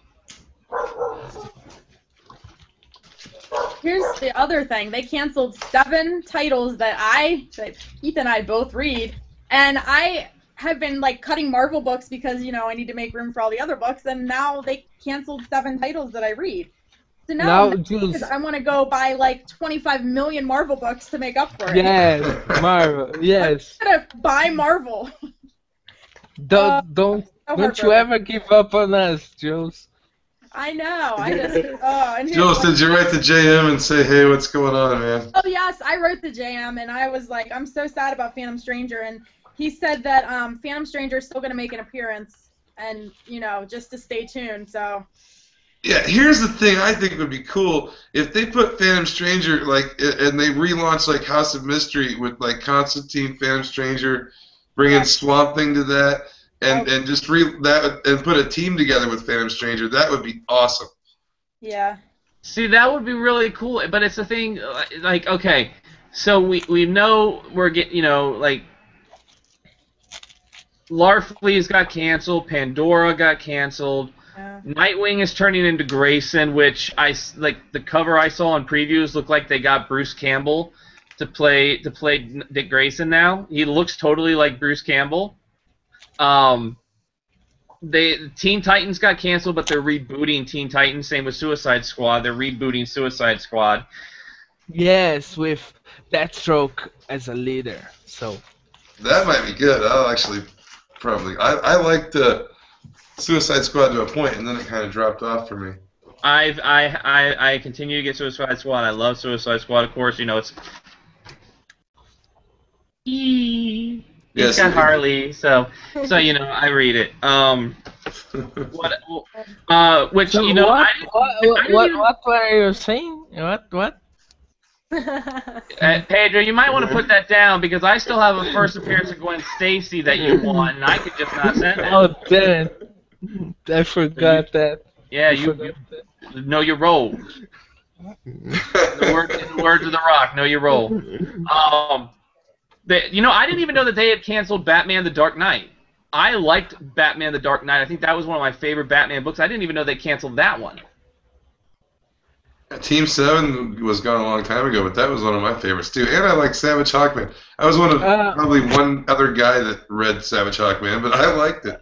Here's the other thing. They canceled 7 titles that Keith and I both read, and I have been like cutting Marvel books because I need to make room for all the other books, and now they canceled 7 titles that I read. So now I want to go buy like 25 million Marvel books to make up for it.
Yes, Marvel. Yes.
I'm gonna buy Marvel.
Don't you ever give up on us, Jules.
I know. I just.
Jules, did you write to JM and say, hey, what's going on, man?
Oh yes, I wrote to JM, and I was like, I'm so sad about Phantom Stranger, and he said that Phantom Stranger is still gonna make an appearance, and just to stay tuned. So.
Yeah, here's the thing I think would be cool if they put Phantom Stranger and they relaunch like House of Mystery with like Constantine, Phantom Stranger, bringing Swamp Thing to that, and just and put a team together with Phantom Stranger. That would be awesome.
Yeah.
See, that would be really cool, but it's the thing, like, okay, so we know we're getting, like, Larfleeze got canceled, Pandora got canceled. Nightwing is turning into Grayson, which the cover I saw on previews looked like they got Bruce Campbell to play Dick Grayson now. He looks totally like Bruce Campbell. Teen Titans got canceled, but they're rebooting Teen Titans. Same with Suicide Squad. They're rebooting Suicide Squad.
Yes, with Deathstroke as a leader. So
that might be good. I'll actually probably. I liked Suicide Squad to a point, and then it kind of dropped off for me.
I continue to get Suicide Squad. I love Suicide Squad. Of course, it's. He's got Harley, so I read it. Which
So
you know,
what,
I didn't even-
what were you saying? What?
Pedro, you might want to put that down because I still have a first appearance of Gwen Stacy that you won, and I could just not send it.
Oh, damn it. I forgot that.
Yeah,
I
you
forgot that.
know your role. In the words of The Rock, know your role. You know, I didn't even know that they had canceled Batman: The Dark Knight. I liked Batman: The Dark Knight. I think that was one of my favorite Batman books. I didn't even know they canceled that one.
Team 7 was gone a long time ago, but that was one of my favorites too. And I like Savage Hawkman. I was one of probably one other guy that read Savage Hawkman, but I liked it.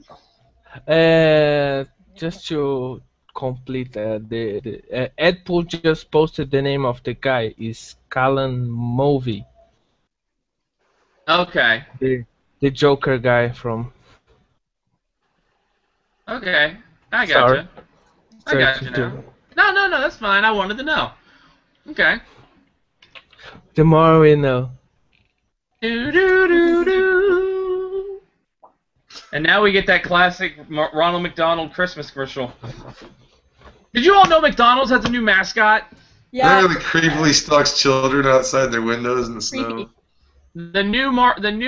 Just to complete the Edpool just posted the name of the guy is Callan Mulvey,
Okay.
the Joker guy from.
Okay. I
Sorry.
gotcha. I gotcha now. No, that's fine. I wanted to know. Okay.
The more we know.
Do do do do. And now we get that classic Ronald McDonald Christmas commercial. Did you all know McDonald's has a new mascot?
Yeah.
Really creepily stalks children outside their windows in the snow.
Creepy.
The new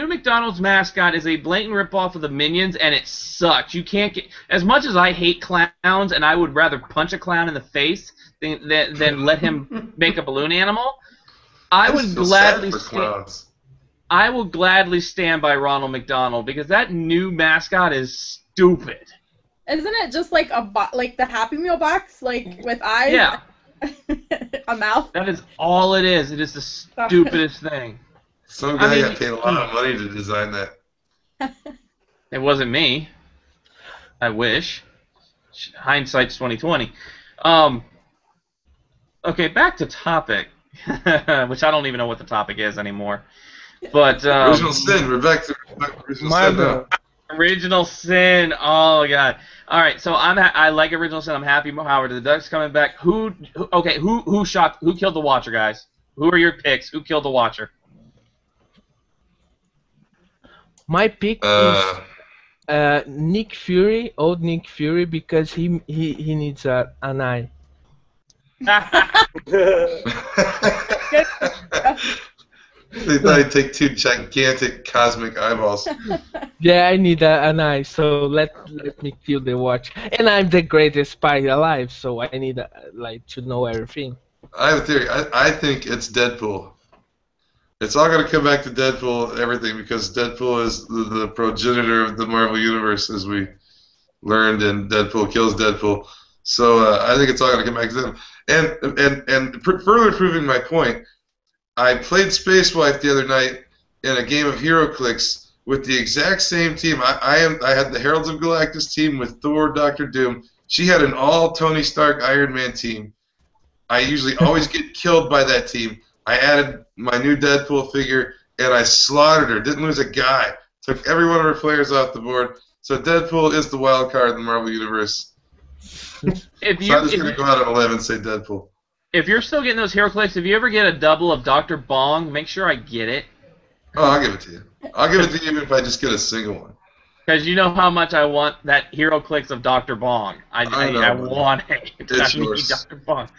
McDonald's mascot is a blatant ripoff of the Minions, and it sucks. You can't get as much as I hate clowns, and I would rather punch a clown in the face than let him make a balloon animal. I would gladly I will gladly stand by Ronald McDonald because that new mascot is stupid.
Isn't it just like like the Happy Meal box, like with eyes?
Yeah.
A mouth.
That is all it is. It is the stupidest thing.
Some guy got paid a lot of money to design that.
It wasn't me. I wish. Hindsight's 20/20. Okay, back to topic, which I don't even know what the topic is anymore. But
Original Sin. We're back to Original Sin now.
Original Sin. Oh god. All right. So I like Original Sin. I'm happy Howard the Duck's coming back. Who killed the Watcher, guys? Who are your picks? Who killed the Watcher?
My pick is Nick Fury, old Nick Fury, because he needs an eye.
They thought he'd take 2 gigantic cosmic eyeballs.
Yeah, I need an eye, so let me kill the Watch. And I'm the greatest spy alive, so I need to know everything.
I have a theory. I think it's Deadpool. It's all going to come back to Deadpool, everything, because Deadpool is the progenitor of the Marvel Universe, as we learned, and Deadpool kills Deadpool. So I think it's all going to come back to them. And further proving my point, I played Space Wife the other night in a game of HeroClix with the exact same team. I had the Heralds of Galactus team with Thor, Doctor Doom. She had an all Tony Stark Iron Man team. I usually always get killed by that team. I added my new Deadpool figure, and I slaughtered her. Didn't lose a guy. Took every one of her players off the board. So Deadpool is the wild card in the Marvel Universe. So I'm just going to go out on a limb and say Deadpool.
If you're still getting those HeroClix, if you ever get a double of Dr. Bong, make sure I get it.
Oh, I'll give it to you. I'll give it to you even if I just get a single one.
Because you know how much I want that HeroClix of Dr. Bong. I want it.
It's yours.
Dr. Bong.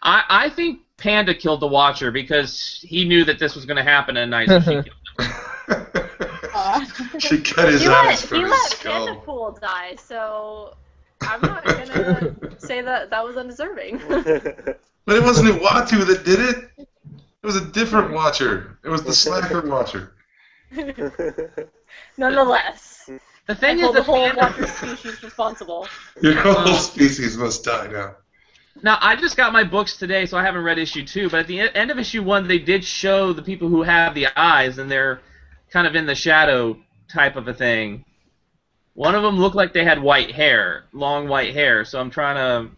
I think Panda killed the Watcher because he knew that this was going to happen at night, so she killed him.
She cut his eyes from his skull.
Panda Pool die, so I'm not going to say that was undeserving.
But it wasn't Uatu that did it. It was a different Watcher. It was the Slacker Watcher.
Nonetheless,
The thing
I
is,
hold the whole Watcher species responsible.
Your whole species must die now.
Now, I just got my books today, so I haven't read issue 2, but at the end of issue 1, they did show the people who have the eyes, and they're kind of in the shadow type of a thing. One of them looked like they had white hair, long white hair, so I'm trying to...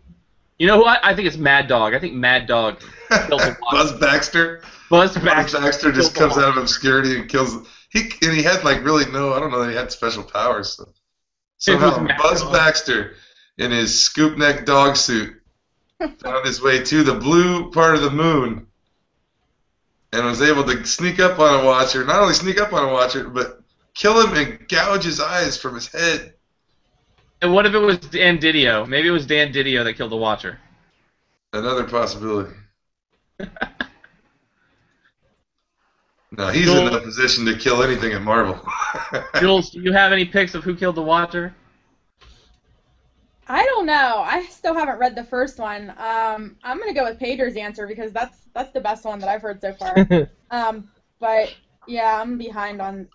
You know who I think it's Mad Dog. I think Mad Dog killed the Watcher.
Buzz Baxter?
Buzz Baxter
just comes out of obscurity and kills... He had, like, really no... I don't know that he had special powers. So. Somehow Buzz Baxter, in his scoop neck dog suit, found his way to the blue part of the moon and was able to sneak up on a Watcher. Not only sneak up on a Watcher, but kill him and gouge his eyes from his head.
what if it was Dan Didio? Maybe it was Dan Didio that killed the Watcher.
Another possibility. No, he's
Jules-
in no position to kill anything at Marvel.
Jules, do you have any picks of who killed the Watcher?
I don't know. I still haven't read the first one. I'm gonna go with Pedro's answer because that's the best one that I've heard so far. But yeah, I'm behind on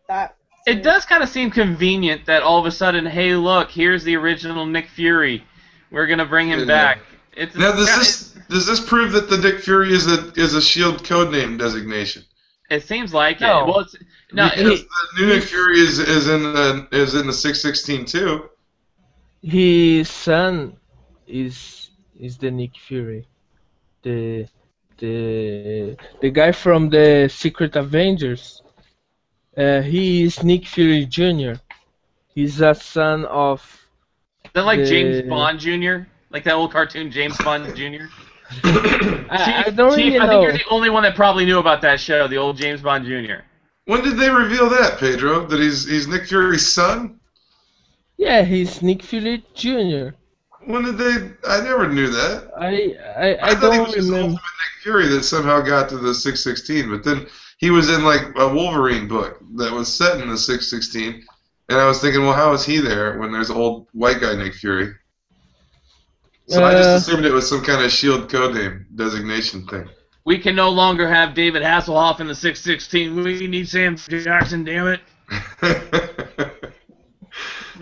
that.
It does kind of seem convenient that all of a sudden, hey, look, here's the original Nick Fury. We're gonna bring him
Yeah.
back. It's
Now, does this prove that the Nick Fury is a Shield codename designation?
It seems like
No.
it. Well, it's no.
Because the new Nick Fury is in the 616 too.
His son is the Nick Fury, the guy from the Secret Avengers. He is Nick Fury Jr. He's a son of.
Is that like
the-
James Bond Jr.? Like that old cartoon James Bond Jr.?
I don't
Chief,
really
I think
know.
you're the only one that probably knew about that show, the old James Bond Jr.
When did they reveal that, Pedro? That he's Nick Fury's son?
Yeah, he's Nick Fury Jr.
When did they? I never knew that.
I
thought he
don't
was just
remember.
Ultimate Nick Fury that somehow got to the 616, but then he was in like a Wolverine book that was set in the 616, and I was thinking, well, how is he there when there's old white guy Nick Fury? So I just assumed it was some kind of Shield codename designation thing.
We can no longer have David Hasselhoff in the 616. We need Sam Jackson, damn it.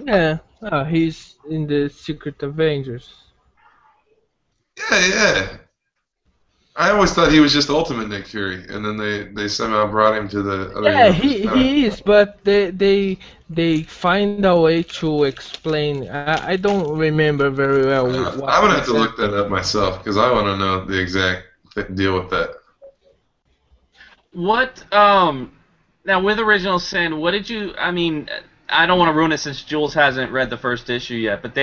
Yeah, he's in the Secret Avengers.
Yeah. I always thought he was just Ultimate Nick Fury, and then they somehow brought him to the other.
Yeah,
universe.
he is, but they find a way to explain. I don't remember very well. What
I'm gonna have to look that up myself because I want to know the exact deal with that.
What, now with Original Sin, what did you, I mean, I don't want to ruin it since Jules hasn't read the first issue yet, but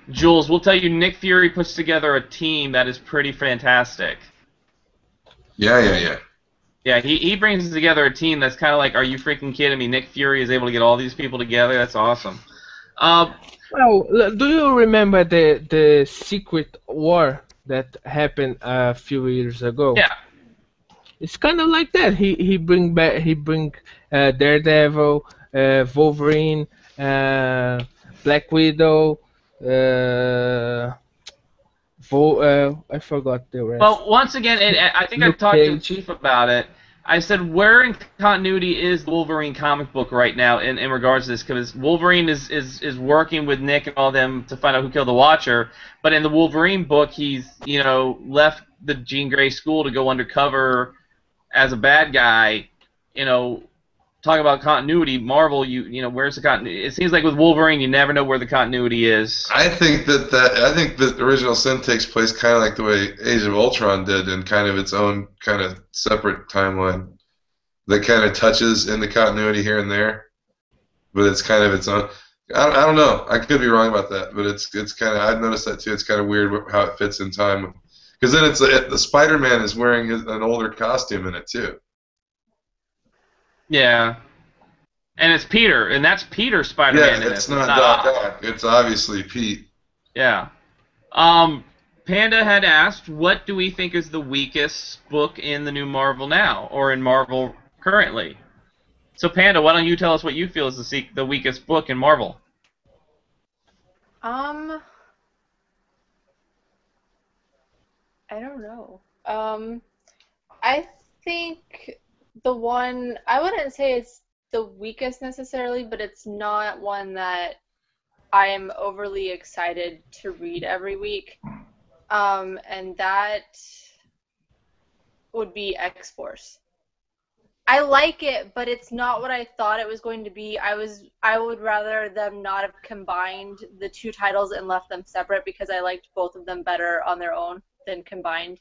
Jules, will tell you Nick Fury puts together a team that is pretty fantastic.
Yeah.
Yeah, he brings together a team that's kind of like, are you freaking kidding me? Nick Fury is able to get all these people together. That's awesome.
Well, do you remember the Secret War that happened a few years ago?
Yeah.
It's kind of like that. He bring Daredevil, Wolverine, Black Widow. I forgot the rest.
Well, once again, I think I
Luke
talked to the
Cage.
Chief about it. I said, where in continuity is the Wolverine comic book right now in regards to this? Because Wolverine is working with Nick and all them to find out who killed the Watcher. But in the Wolverine book, he's, left the Jean Grey school to go undercover as a bad guy. Talking about continuity, Marvel, where's the continuity? It seems like with Wolverine, you never know where the continuity is.
I think that Original Sin takes place kind of like the way Age of Ultron did, in kind of its own kind of separate timeline that kind of touches in the continuity here and there, but it's kind of its own. I don't know. I could be wrong about that, but it's kind of, I've noticed that too. It's kind of weird how it fits in time, because then it's the Spider-Man is wearing an older costume in it too.
Yeah. And it's Peter, and that's Peter Spider-Man in
it's
it.
not Doc Ock. It's obviously Pete.
Yeah. Panda had asked, what do we think is the weakest book in the new Marvel now, or in Marvel currently? So, Panda, why don't you tell us what you feel is the weakest book in Marvel?
I don't know. I think the one, I wouldn't say it's the weakest necessarily, but it's not one that I am overly excited to read every week. And that would be X-Force. I like it, but it's not what I thought it was going to be. I would rather them not have combined the two titles and left them separate, because I liked both of them better on their own than combined.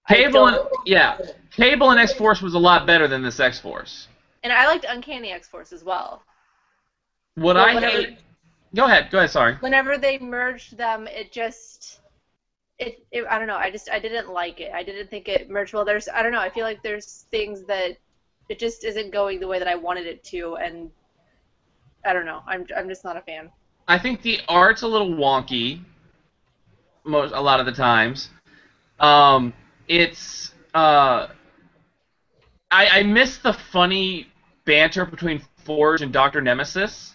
Cable and X-Force was a lot better than this X-Force.
And I liked Uncanny X-Force as well.
What
But
I hate... Go ahead, sorry.
Whenever they merged them, it just... I don't know, I didn't like it. I didn't think it merged well. I don't know, I feel like there's things that it just isn't going the way that I wanted it to, and I don't know, I'm just not a fan.
I think the art's a little wonky. A lot of the times. It's I miss the funny banter between Forge and Dr. Nemesis.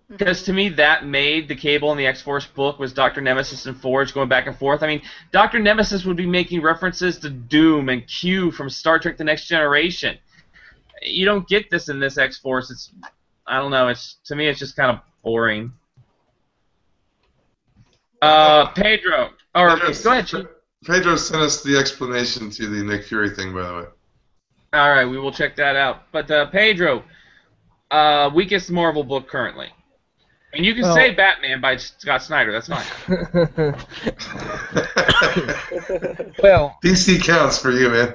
Because to me, that made the Cable and the X-Force book was Dr. Nemesis and Forge going back and forth. I mean, Dr. Nemesis would be making references to Doom and Q from Star Trek: The Next Generation. You don't get this in this X-Force. It's, I don't know. It's, to me, it's just kind of boring. Pedro, or go ahead, Chief.
Pedro sent us the explanation to the Nick Fury thing, by the way.
All right, we will check that out. But Pedro, weakest Marvel book currently. And you can say Batman by Scott Snyder. That's fine.
Well,
DC counts for you, man.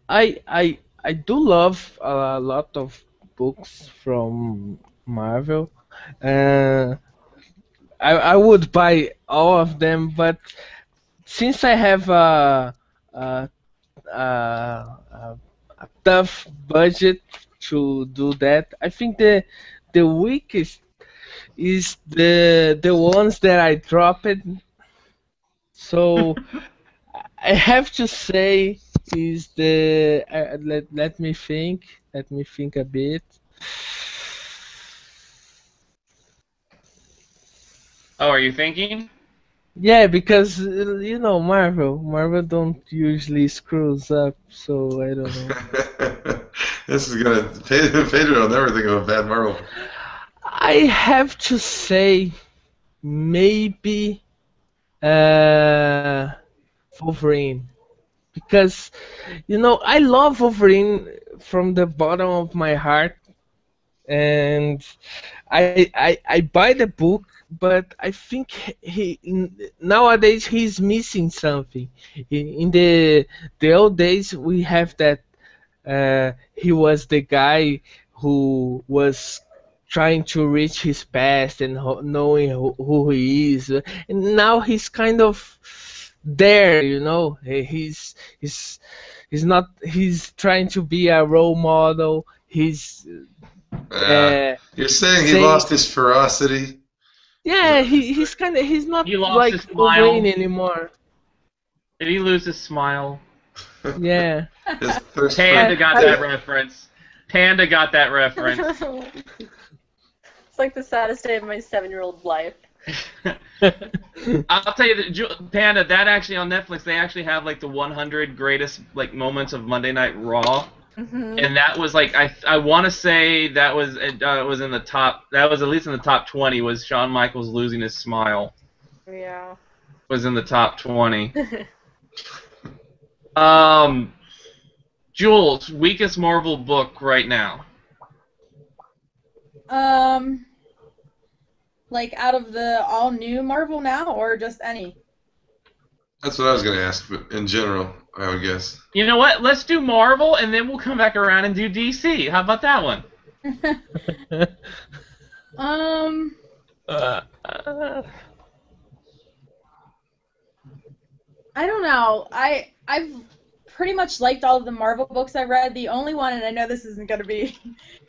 I do love a lot of books from Marvel. I would buy all of them, but since I have a tough budget to do that, I think the weakest is the ones that I dropped. So I have to say is the let me think a bit.
Oh, are you thinking?
Yeah, because you know Marvel don't usually screws up, so I don't know.
This is gonna Pedro will never think of a bad Marvel.
I have to say maybe Wolverine, because I love Wolverine from the bottom of my heart, and I buy the book, but I think nowadays he's missing something. In the old days we have that he was the guy who was trying to reach his past and knowing who he is, and now he's kind of there, he's not, he's trying to be a role model. He's
you're saying he lost his ferocity?
Yeah, he's not
He lost
like
his smile.
Wolverine anymore.
Did he lose his smile?
Yeah.
Panda got that reference. Panda got that reference.
It's like the saddest day of my 7-year-old life.
I'll tell you that Panda, that actually on Netflix, they actually have like the 100 greatest like moments of Monday Night Raw.
Mm-hmm.
And that was like I want to say that was was in the top. That was at least in the top 20. Was Shawn Michaels losing his smile?
Yeah.
Was in the top 20. Jules, weakest Marvel book right now.
Like out of the all new Marvel now, or just any?
That's what I was gonna ask, but in general, I would guess.
You know what? Let's do Marvel, and then we'll come back around and do DC. How about that one?
I don't know. I've pretty much liked all of the Marvel books I read. The only one, and I know this isn't gonna be,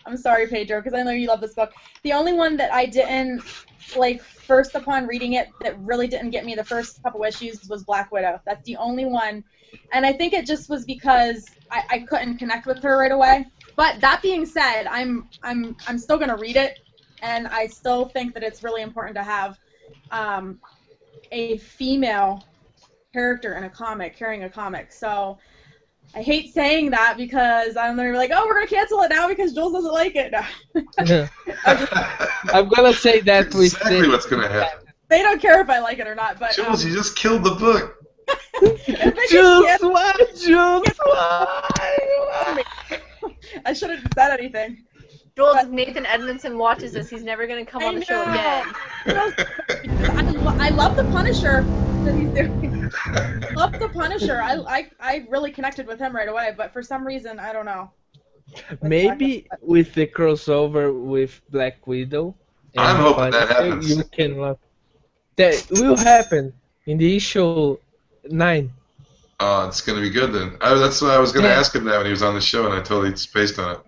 I'm sorry, Pedro, because I know you love this book. The only one that I didn't like first upon reading it that really didn't get me the first couple issues was Black Widow. That's the only one, and I think it just was because I couldn't connect with her right away. But that being said, I'm still gonna read it, and I still think that it's really important to have a female character in a comic carrying a comic. So I hate saying that because I'm gonna be like, oh, we're gonna cancel it now because Jules doesn't like it. No.
I'm gonna say that
That's exactly what's gonna happen.
They don't care if I like it or not, but
Jules, you just killed the book.
Jules, why? Jules, why?
I shouldn't have said anything.
Jules, if Nathan Edmondson watches this, he's never going to come on the show again.
I love the Punisher that he's doing. Love the Punisher. I really connected with him right away, but for some reason, I don't know.
Maybe with the crossover with Black Widow.
I'm hoping that happens.
You can love. That will happen in the issue 9.
Oh, it's gonna be good then. That's why I was gonna ask him that when he was on the show, and I totally spaced on it.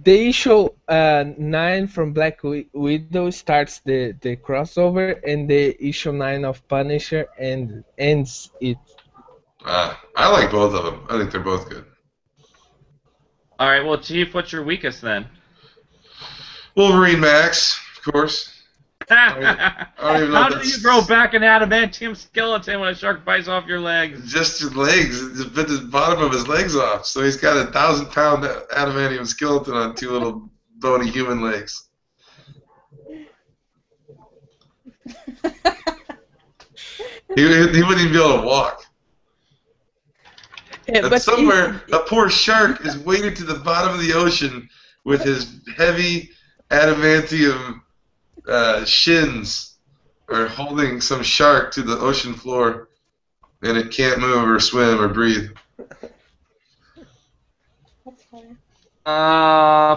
the issue 9 from Black Widow starts the crossover, and the issue 9 of Punisher and ends it.
I like both of them. I think they're both good.
All right, well, Chief, what's your weakest then?
Wolverine Max, of course. I don't even know
How
if
do
that's-
you grow back an adamantium skeleton when a shark bites off your legs?
Just his legs. Just bit the bottom of his legs off. So he's got a 1,000-pound adamantium skeleton on 2 little bony human legs. He wouldn't even be able to walk.
Yeah,
And
but
somewhere, a poor shark is wading to the bottom of the ocean with his heavy adamantium shins, or holding some shark to the ocean floor, and it can't move or swim or breathe.
That's funny.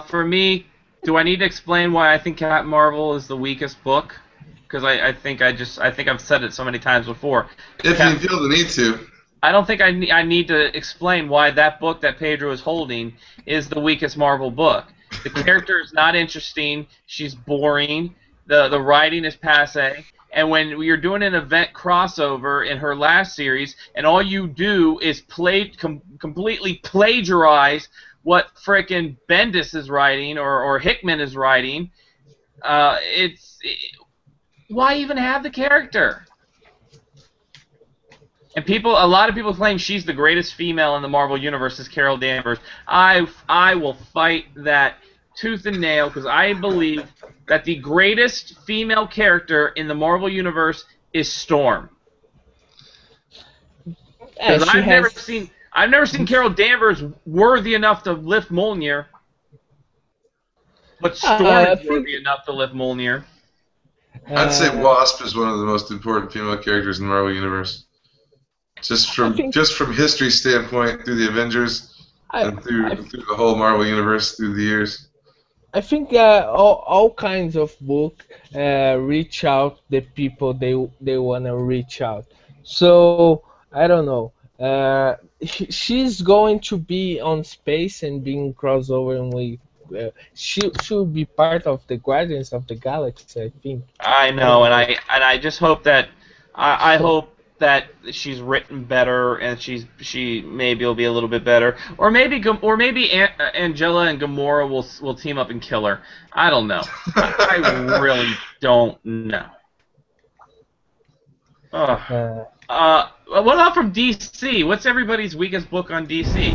For me, do I need to explain why I think Captain Marvel is the weakest book? Because I think I've said it so many times before.
If you feel the need to.
I don't think I need to explain why that book that Pedro is holding is the weakest Marvel book. The character is not interesting. She's boring. The writing is passe. And when you're doing an event crossover in her last series, and all you do is completely plagiarize what frickin' Bendis is writing or Hickman is writing, why even have the character? And a lot of people claim she's the greatest female in the Marvel Universe is Carol Danvers. I will fight that tooth and nail, because I believe that the greatest female character in the Marvel Universe is Storm.
yeah,
Because I've never seen Carol Danvers worthy enough to lift Mjolnir, but Storm is worthy enough to lift Mjolnir.
I'd say Wasp is one of the most important female characters in the Marvel Universe. Just from history standpoint, through the Avengers and through the whole Marvel Universe through the years.
I think all kinds of book reach out the people they wanna reach out. So I don't know. She's going to be on space and being crossover, and she will be part of the Guardians of the Galaxy, I think.
I know, and I just hope that I hope that she's written better, and she maybe will be a little bit better, or maybe Angela and Gamora will team up and kill her. I don't know. I really don't know. What about from DC? What's everybody's weakest book on DC?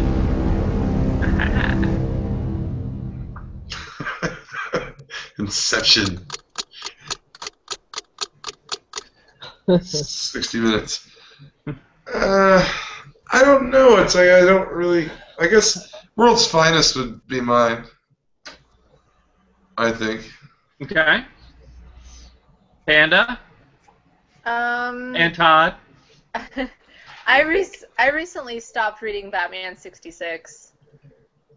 Inception. 60 minutes. I don't know. It's like I don't really. I guess World's Finest would be mine. I think.
Okay. Panda and Todd.
I recently stopped reading Batman 66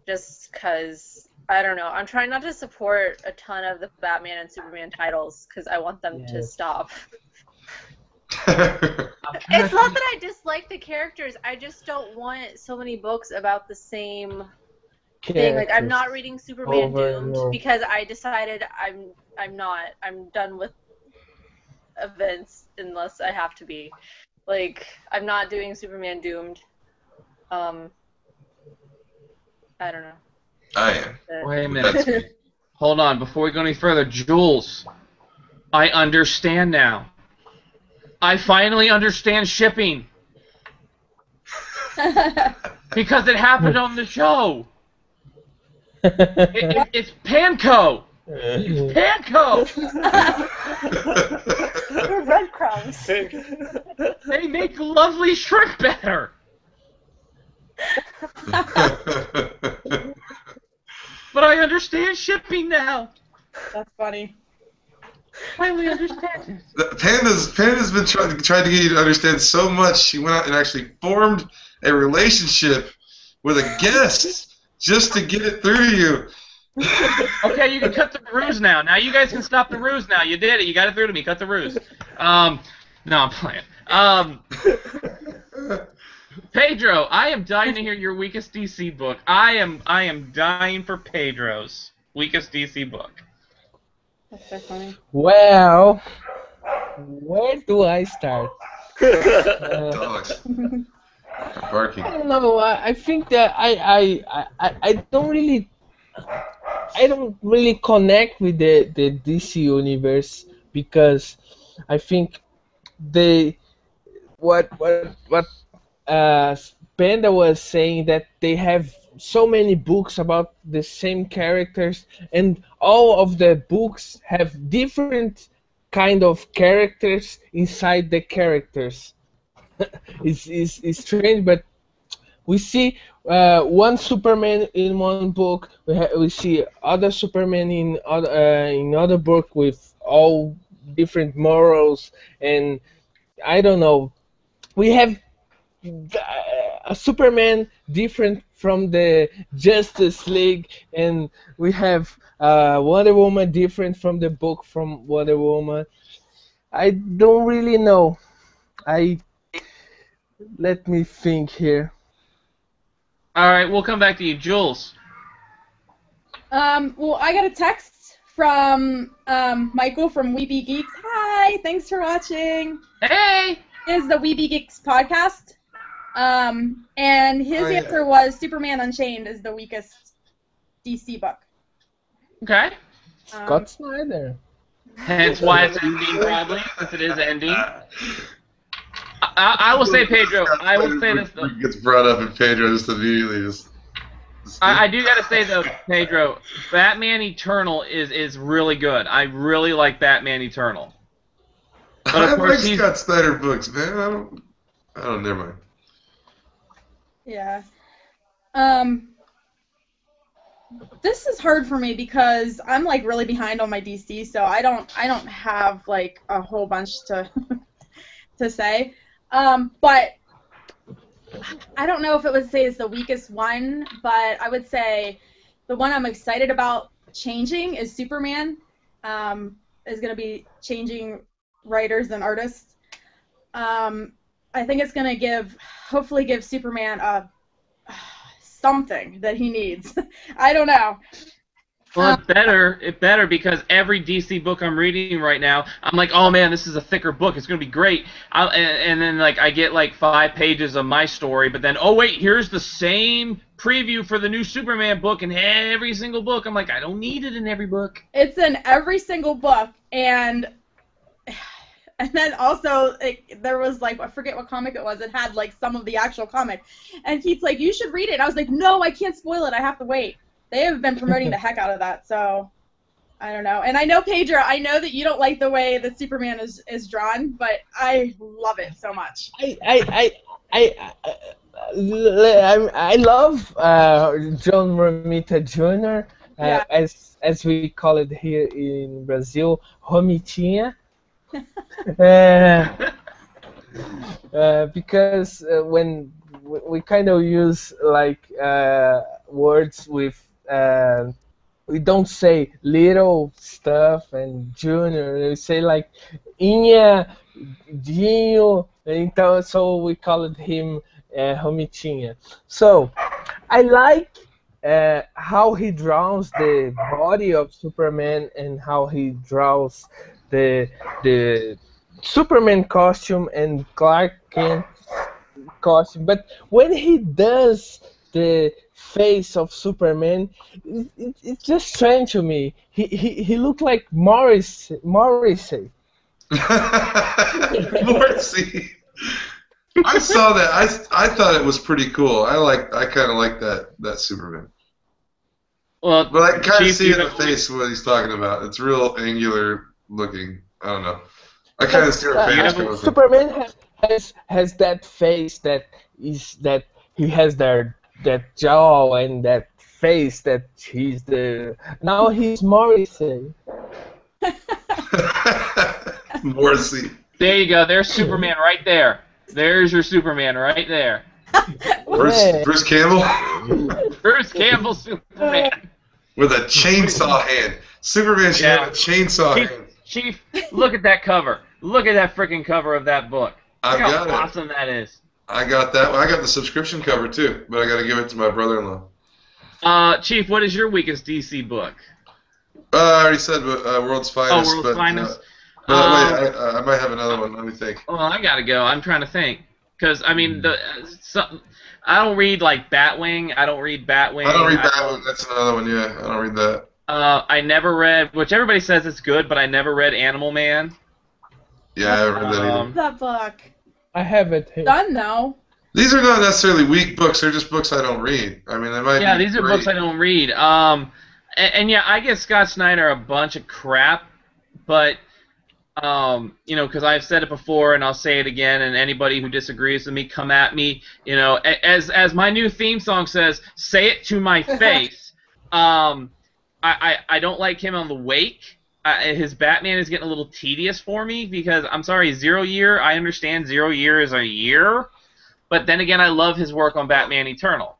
just because, I don't know, I'm trying not to support a ton of the Batman and Superman titles because I want them to stop. It's not that I dislike the characters, I just don't want so many books about the same thing. Like, I'm not reading Superman Doomed because I decided I'm done with events unless I have to be. Like, I'm not doing Superman Doomed. I don't know.
I am.
Wait a minute. Hold on, before we go any further, Jules, I understand now. I finally understand shipping. Because it happened on the show. It's Panko. It's Panko.
We're breadcrumbs.
They make lovely shrimp batter. But I understand shipping now.
That's funny.
Finally understand it.
Panda's been trying to get you to understand so much. She went out and actually formed a relationship with a guest just to get it through to you.
Okay, you can cut the ruse now. Now you guys can stop the ruse now. You did it. You got it through to me. Cut the ruse. No, I'm playing. Pedro, I am dying to hear your weakest DC book. I am dying for Pedro's. Weakest DC book.
That's so funny.
Well, where do I start?
Dogs. Barking.
I don't know. I think that I don't really connect with the DC universe because I think they what Panda was saying, that they have so many books about the same characters, and all of the books have different kind of characters inside the characters. It's strange, but we see one Superman in one book. We see other Superman in other book with all different morals, and I don't know. We have a Superman different from the Justice League, and we have Wonder Woman different from the book from Wonder Woman. I don't really know. Let me think here.
All right, we'll come back to you, Jules.
Well, I got a text from Michael from Weeby Geeks. Hi, thanks for watching.
Hey.
Is the Weeby Geeks podcast. And his answer was Superman Unchained is the weakest DC book.
Okay.
Scott Snyder.
Hence why it's ending, probably, since it is ending. I will say, Pedro, I will say this, though.
Gets brought up, and Pedro just immediately just.
I do gotta say, though, Pedro, Batman Eternal is really good. I really like Batman Eternal. But
I
of course,
like Scott Snyder books, man. I don't. Never mind.
Yeah. This is hard for me because I'm like really behind on my DC, so I don't have like a whole bunch to to say. But I don't know if it would say it's the weakest one, but I would say the one I'm excited about changing is Superman. Is going to be changing writers and artists. I think it's going to hopefully give Superman something that he needs. I don't know.
Well, it's better because every DC book I'm reading right now, I'm like, oh man, this is a thicker book. It's gonna be great. And then like I get like 5 pages of my story, but then oh wait, here's the same preview for the new Superman book in every single book. I'm like, I don't need it in every book.
It's in every single book, and then also there was like, I forget what comic it was. It had like some of the actual comic, and Keith's like, you should read it. And I was like, no, I can't spoil it. I have to wait. They have been promoting the heck out of that, so I don't know. And I know, Pedro, I know that you don't like the way that Superman is drawn, but I love it so much.
I love John Romita Jr.
Yeah.
as we call it here in Brazil, Romitinha. Because when we kind of use like words with we don't say little stuff and junior, we say like Inha, Dinho, então, so we called him Romitinha. So I like how he draws the body of Superman and how he draws the Superman costume and Clark Kent costume, but when he does the face of Superman, it's just strange to me. He looked like Morrissey.
Morrissey. I saw that. I thought it was pretty cool. I kind of like that Superman.
Well,
but I kind of see in the face what he's talking about. It's real angular looking. I don't know. I kind of see her face coming from.
Superman has that face that he has that jaw and that face that he's the. Now he's Morrissey.
Morrissey.
There you go. There's Superman right there. There's your Superman right there.
Bruce Campbell?
Bruce Campbell Superman.
With a chainsaw hand. Superman should have a chainsaw hand.
Chief, look at that cover. Look at that freaking cover of that book. Look how awesome that is.
I got that. I got the subscription cover too, but I got to give it to my brother-in-law.
Chief, what is your weakest DC book?
I already said World's Finest.
World's
but,
Finest.
Wait, I might have another one. Let me think.
Well, I gotta go. I'm trying to think. Because, I mean, I don't read, like, Batwing. I don't read Batwing.
I don't read Batwing. That's another one, yeah. I don't read that.
I never read, which everybody says it's good, but I never read Animal Man.
Yeah, I haven't read that either.
That book.
I have it here.
Done though.
These are not necessarily weak books. They're just books I don't read. I mean, they might be
these are
great.
books I don't read. And yeah, I give Scott Snyder a bunch of crap, but, you know, because I've said it before and I'll say it again, and anybody who disagrees with me, come at me. You know, as my new theme song says, say it to my face. I don't like him on The Wake. His Batman is getting a little tedious for me because, I'm sorry, Zero Year, I understand 0 Year is a year, but then again, I love his work on Batman Eternal.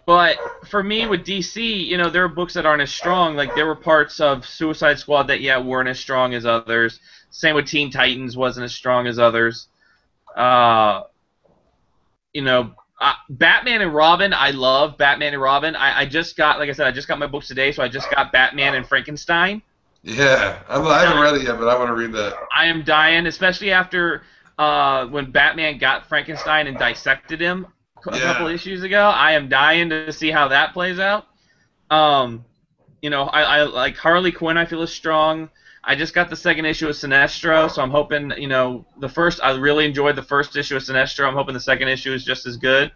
But for me with DC, you know, there are books that aren't as strong. Like, there were parts of Suicide Squad that, yeah, weren't as strong as others. Same with Teen Titans, wasn't as strong as others. You know, Batman and Robin, I love Batman and Robin. I just got, like I said, I just got my books today, so I just got Batman and Frankenstein.
Yeah, I haven't read it yet, but I want to read that.
I am dying, especially after when Batman got Frankenstein and dissected him a couple issues ago. I am dying to see how that plays out. You know, I like Harley Quinn, I feel is strong. I just got the second issue of Sinestro, so I'm hoping, you know, I really enjoyed the first issue of Sinestro. I'm hoping the second issue is just as good.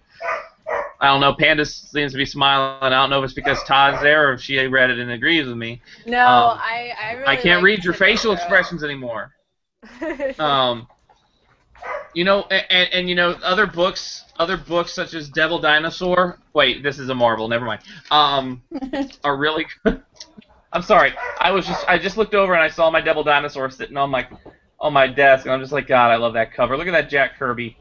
I don't know, Panda seems to be smiling. I don't know if it's because Todd's there or if she read it and agrees with me.
No, I really
I can't
like
read your facial
Sinestro.
expressions anymore. You know, and you know, other books such as Devil Dinosaur. Wait, this is a Marvel. Never mind. Are really good. I'm sorry. I just looked over and I saw my Devil Dinosaur sitting on my desk, and I'm just like, God, I love that cover. Look at that Jack Kirby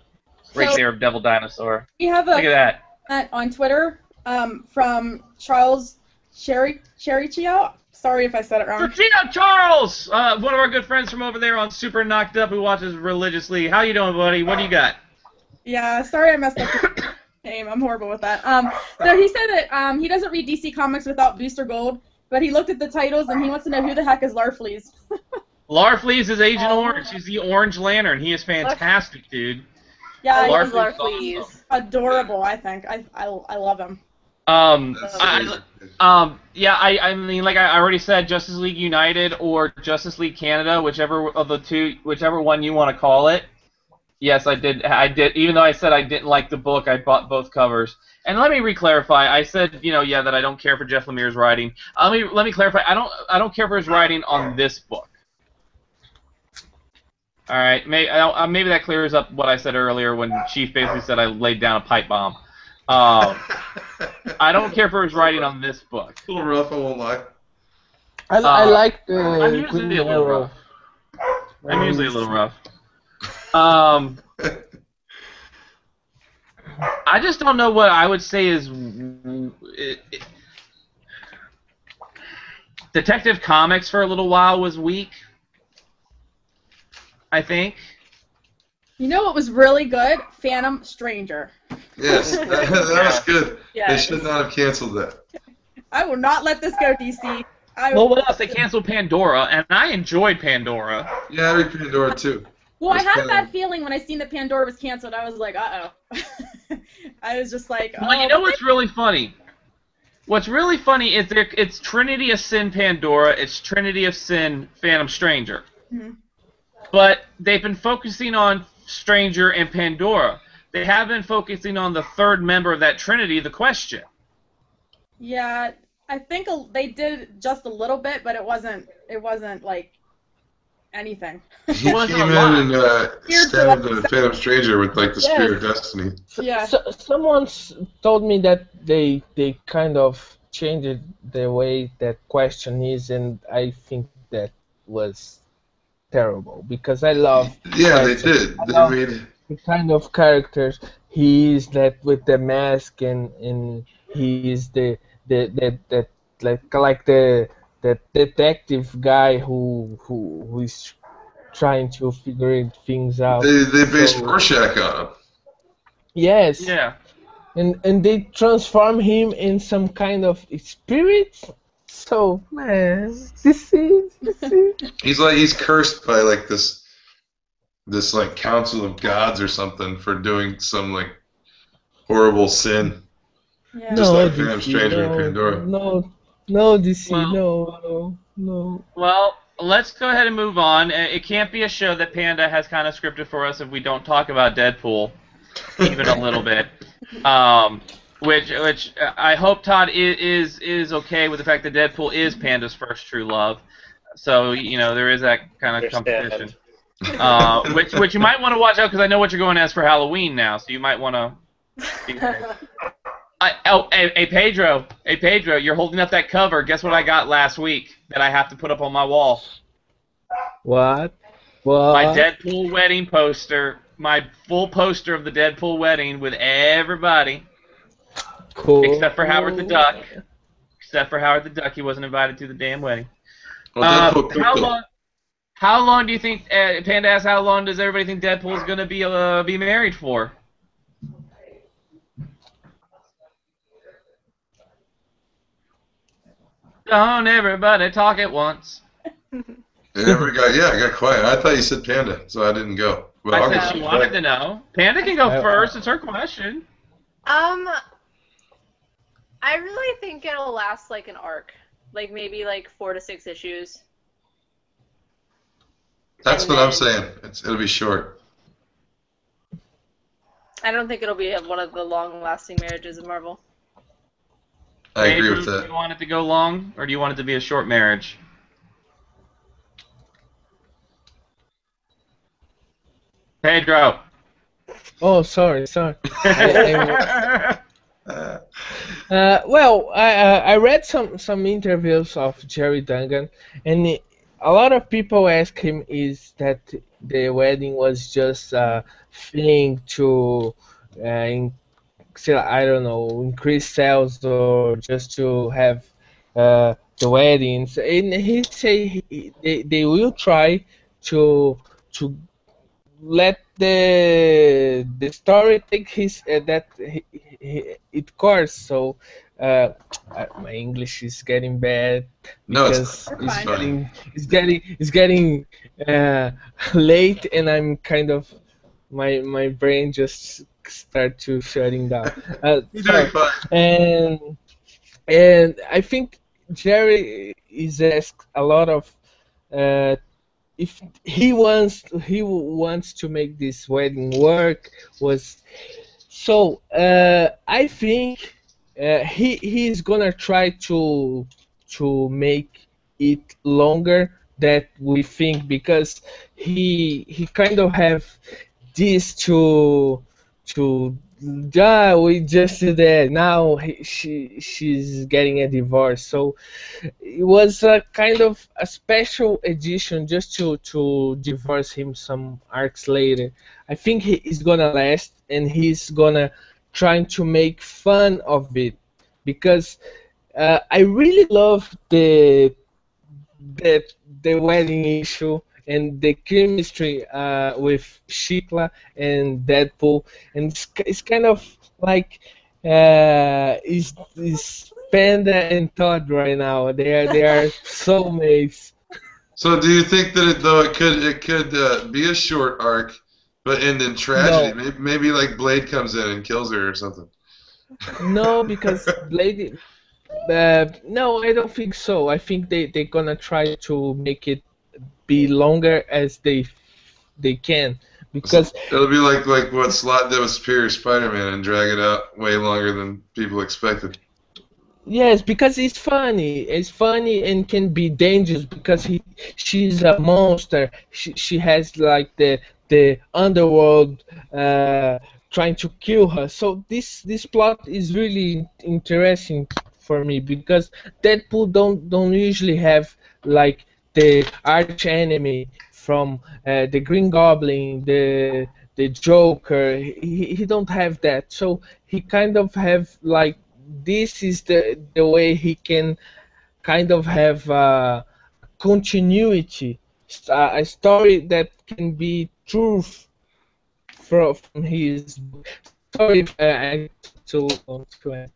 right there of Devil Dinosaur.
We have
Look at that.
on Twitter from Charles Cherichio. Sorry if I said it wrong.
Sergio Charles, one of our good friends from over there on Super Knocked Up, who watches religiously. How you doing, buddy? What do you got?
Yeah, sorry I messed up your name. I'm horrible with that. So he said that he doesn't read DC Comics without Booster Gold, but he looked at the titles and he wants to know who the heck is Larfleeze.
Larfleeze is Agent Orange. He's the Orange Lantern. He is fantastic, dude.
Yeah,
I love
he's
Larfleeze.
awesome. Adorable, I think. I love him.
Yeah, I mean, like I already said, Justice League United or Justice League Canada, whichever of the two, whichever one you want to call it. Yes, I did. Even though I said I didn't like the book, I bought both covers. And let me re-clarify. I said, you know, yeah, that I don't care for Jeff Lemire's writing. Let me clarify. I don't care for his writing on this book. All right, maybe that clears up what I said earlier when Chief basically said I laid down a pipe bomb. I don't care for his writing on this book.
A little rough, I won't lie.
I like the
I'm usually a little rough. I'm usually a little rough. I just don't know what I would say is Detective Comics for a little while was weak, I think.
You know what was really good? Phantom Stranger.
Yes, that was good.
Yes.
They should not have canceled that.
I will not let this go, DC.
Well, what else? They canceled Pandora, and I enjoyed Pandora.
Yeah, I read Pandora too.
Well, I
It's
had a
kinda-
bad feeling when I seen that Pandora was canceled. I was like, uh-oh. I was just like, oh.
Well, you know what's really funny? What's really funny is it's Trinity of Sin Pandora, it's Trinity of Sin Phantom Stranger.
Mhm.
But they've been focusing on Stranger and Pandora. They have been focusing on the third member of that Trinity, the Question.
Yeah, I think they did just a little bit, but it wasn't like anything.
He
wasn't
came
a lot.
in and stabbed the Phantom Stranger with like the Spear of Destiny.
Yeah.
Someone told me that they kind of changed the way that Question is, and I think that was terrible because I love
Yeah, they
Question.
did.
I
They
love
made
the kind of characters he is, that with the mask, and he is the detective guy who is trying to figure things out.
they based
So-
Rorschach on him.
Yes.
Yeah.
And they transform him in some kind of spirit. So man, this is.
He's cursed by like this like council of gods or something for doing some like horrible sin.
Yeah.
Just
No,
like Phantom
DC,
Stranger and
no,
Pandora.
no, DC,
Well-
no.
Well, let's go ahead and move on. It can't be a show that Panda has kind of scripted for us if we don't talk about Deadpool even a little bit. Which I hope Todd is okay with the fact that Deadpool is Panda's first true love. So there is that kind of competition. Which you might want to watch out because I know what you're going as for Halloween now, so you might want to. Hey Pedro, you're holding up that cover. Guess what I got last week that I have to put up on my wall?
What?
My Deadpool wedding poster, my full poster of the Deadpool wedding with everybody,
Cool.
except for Howard the Duck. Except for Howard the Duck, he wasn't invited to the damn wedding.
Well, Deadpool cool.
How long do you think? Panda asks, how long does everybody think Deadpool is gonna be married for? Don't everybody talk at once.
I got quiet. I thought you said Panda, so I didn't go. But
I
I'll
said
go.
she wanted to know. Panda can go first. It's her question.
I really think it'll last like an arc, like maybe like 4 to 6 issues.
That's
And
what I'm
then-
saying. It'll be short.
I don't think it'll be one of the long-lasting marriages of Marvel.
I agree
Pedro,
with
do
that.
you want it to go long, or do you want it to be a short marriage? Pedro.
Oh, sorry. Well, I read some interviews of Jerry Dungan, and a lot of people ask him is that the wedding was just a thing to, I don't know, increase sales or just to have the weddings. And he say they will try to let the story take it course. So my English is getting bad
No,
because
it's fine.
it's getting late, and I'm kind of my brain just start to shutting down.
You're
Sorry.
doing fine.
And I think Jerry is asked a lot of if he wants to make this wedding work. I think he's gonna try to make it longer that we think, because he kind of have this to we just did that. Now she's getting a divorce, so it was a kind of a special edition just to divorce him some arcs later. I think he is gonna last, and he's gonna try to make fun of it, because I really love the wedding issue and the chemistry with Shikla and Deadpool, and it's kind of like is Panda and Todd right now. They are soulmates.
So, do you think that it could be a short arc, but end in tragedy?
No.
Maybe like Blade comes in and kills her or something.
No, because Blade. No, I don't think so. I think they're gonna try to make it be longer as they can, because
It'll be like what Slott did with Superior Spider-Man and drag it out way longer than people expected.
yes, because it's funny and can be dangerous, because she's a monster. She has like the underworld trying to kill her. So this plot is really interesting for me, because Deadpool don't usually have like the arch enemy from the Green Goblin, the Joker. He don't have that. So he kind of have like, this is the way he can kind of have continuity, a story that can be truth from his book. Sorry if I took too long to end.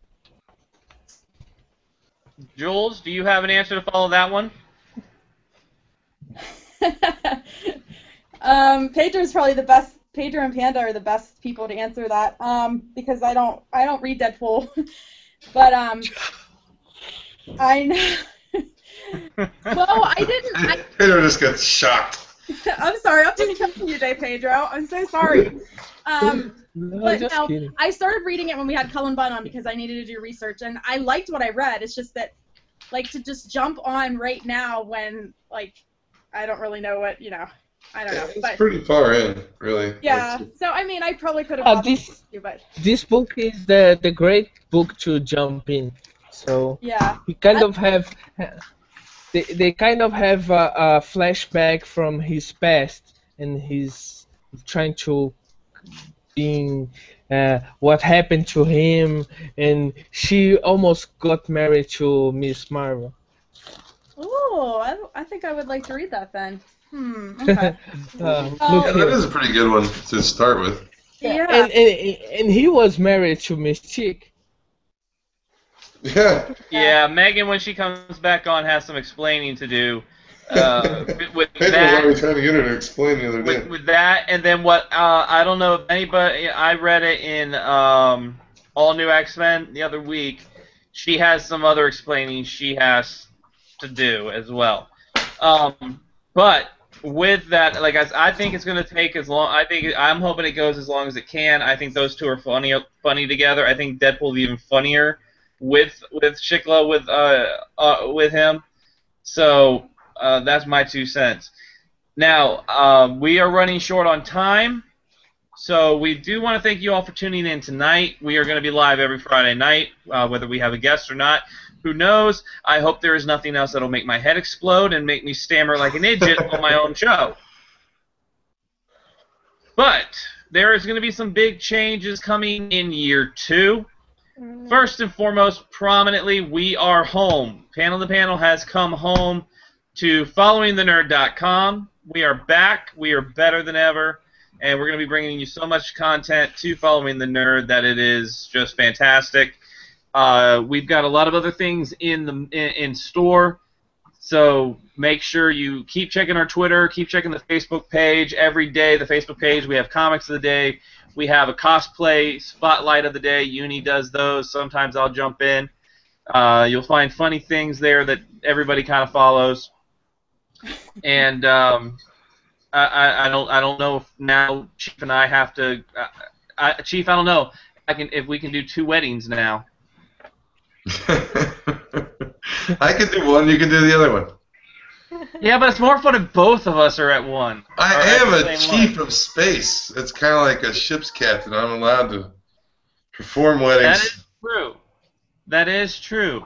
Jules, do you have an answer to follow that one?
Pedro's probably the best. Pedro and Panda are the best people to answer that. Because I don't read Deadpool, but I know. Well, I didn't.
Pedro just got shocked.
I'm sorry. I'm just coming to you today, Pedro. I'm so sorry.
No,
But
just
no,
kidding.
I started reading it when we had Cullen Bunn on because I needed to do research, and I liked what I read. It's just that, like, to just jump on right now when, like, I don't really know what, I don't know.
It's
But
pretty far in, really.
yeah, so I mean, I probably could have
Ah,
bought
this
you, but
this book is the great book to jump in. So
yeah.
he kind of have they kind of have a flashback from his past, and he's trying to being what happened to him, and she almost got married to Miss Marvel.
Oh, I think I would like to read that then. Okay.
Look
Oh.
Yeah,
here.
that is a pretty good one to start with.
Yeah.
And he was married to Miss Chick.
Yeah.
Yeah, Megan, when she comes back on, has some explaining to do. With
Pedro was
that,
already trying to get her to explain the other day.
with that, and then what? I don't know if anybody. I read it in All New X-Men the other week. She has some other explaining she has to do as well. But with that, like I think it's going to take as long. I'm hoping it goes as long as it can. I think those two are funny together. I think Deadpool will be even funnier with Shikla with him. So that's my 2 cents. Now we are running short on time, so we do want to thank you all for tuning in tonight. We are going to be live every Friday night, whether we have a guest or not. Who knows? I hope there is nothing else that'll make my head explode and make me stammer like an idiot on my own show. But there is going to be some big changes coming in year 2. First and foremost, prominently, we are home. Panel to Panel has come home to followingthenerd.com. We are back. We are better than ever. And we're going to be bringing you so much content to Following the Nerd that it is just fantastic. We've got a lot of other things in store, so make sure you keep checking our Twitter, keep checking the Facebook page every day. The Facebook page, we have comics of the day, we have a cosplay spotlight of the day. Uni does those. Sometimes I'll jump in. You'll find funny things there that everybody kind of follows. And I don't know if now Chief and I have to. Chief, I don't know. If we can do 2 weddings now.
I can do one, you can do the other one.
Yeah, but it's more fun if both of us are at one.
I
Or at
am
the
a
same
chief
one.
of space. It's kind of like a ship's captain. I'm allowed to perform
That
weddings.
is true. That is true.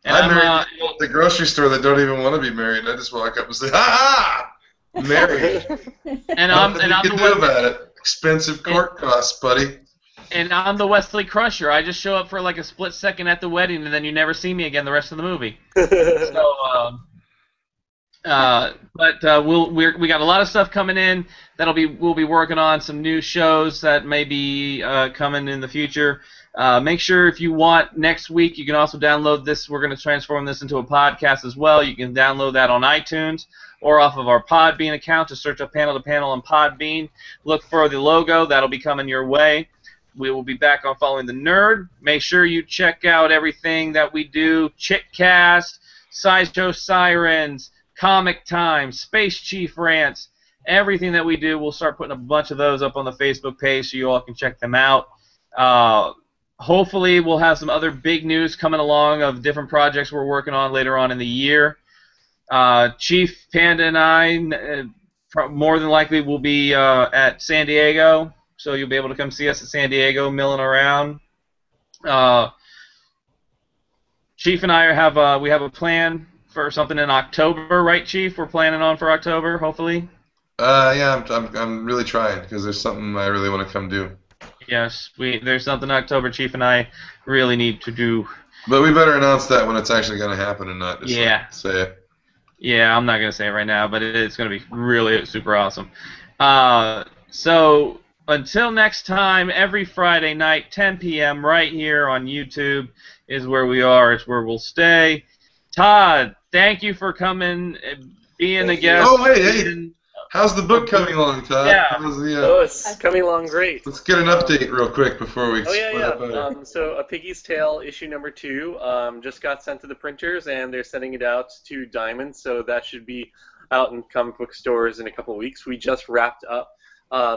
And
I married
I'm,
people at the grocery store that don't even want to be married, and I just walk up and say, "Ha ha! Married."
and I'm
Nothing
and
you
I'm
can
the
do about it. Expensive court costs, buddy.
and I'm the Wesley Crusher. I just show up for like a split second at the wedding, and then you never see me again the rest of the movie. So, we got a lot of stuff coming in we'll be working on some new shows that may be coming in the future. Make sure if you want next week, you can also download this. We're going to transform this into a podcast as well. You can download that on iTunes or off of our Podbean account. Just search up Panel to Panel on Podbean. Look for the logo. That'll be coming your way. We will be back on Following the Nerd. Make sure you check out everything that we do. Chickcast, Sideshow Sirens, Comic Time, Space Chief Rants, everything that we do. We'll start putting a bunch of those up on the Facebook page so you all can check them out. Hopefully we'll have some other big news coming along of different projects we're working on later on in the year. Chief, Panda, and I more than likely will be at San Diego. So you'll be able to come see us at San Diego, milling around. Chief and I we have a plan for something in October, right, Chief? We're planning on for October, hopefully.
Yeah, I'm really trying because there's something I really want to come do.
Yes, there's something in October Chief and I really need to do.
But we better announce that when it's actually going to happen and not just
Yeah.
say it.
Yeah, I'm not gonna say it right now, but it's gonna be really super awesome. So until next time, every Friday night, 10 p.m., right here on YouTube is where we are. It's where we'll stay. Todd, thank you for coming, being a guest.
Oh, hey. How's the book coming along, Todd?
Yeah.
How's the,
Oh, it's coming along great.
let's get an update real quick before we split up.
So A Piggy's Tale issue number 2 just got sent to the printers, and they're sending it out to Diamond, so that should be out in comic book stores in a couple of weeks. We just wrapped up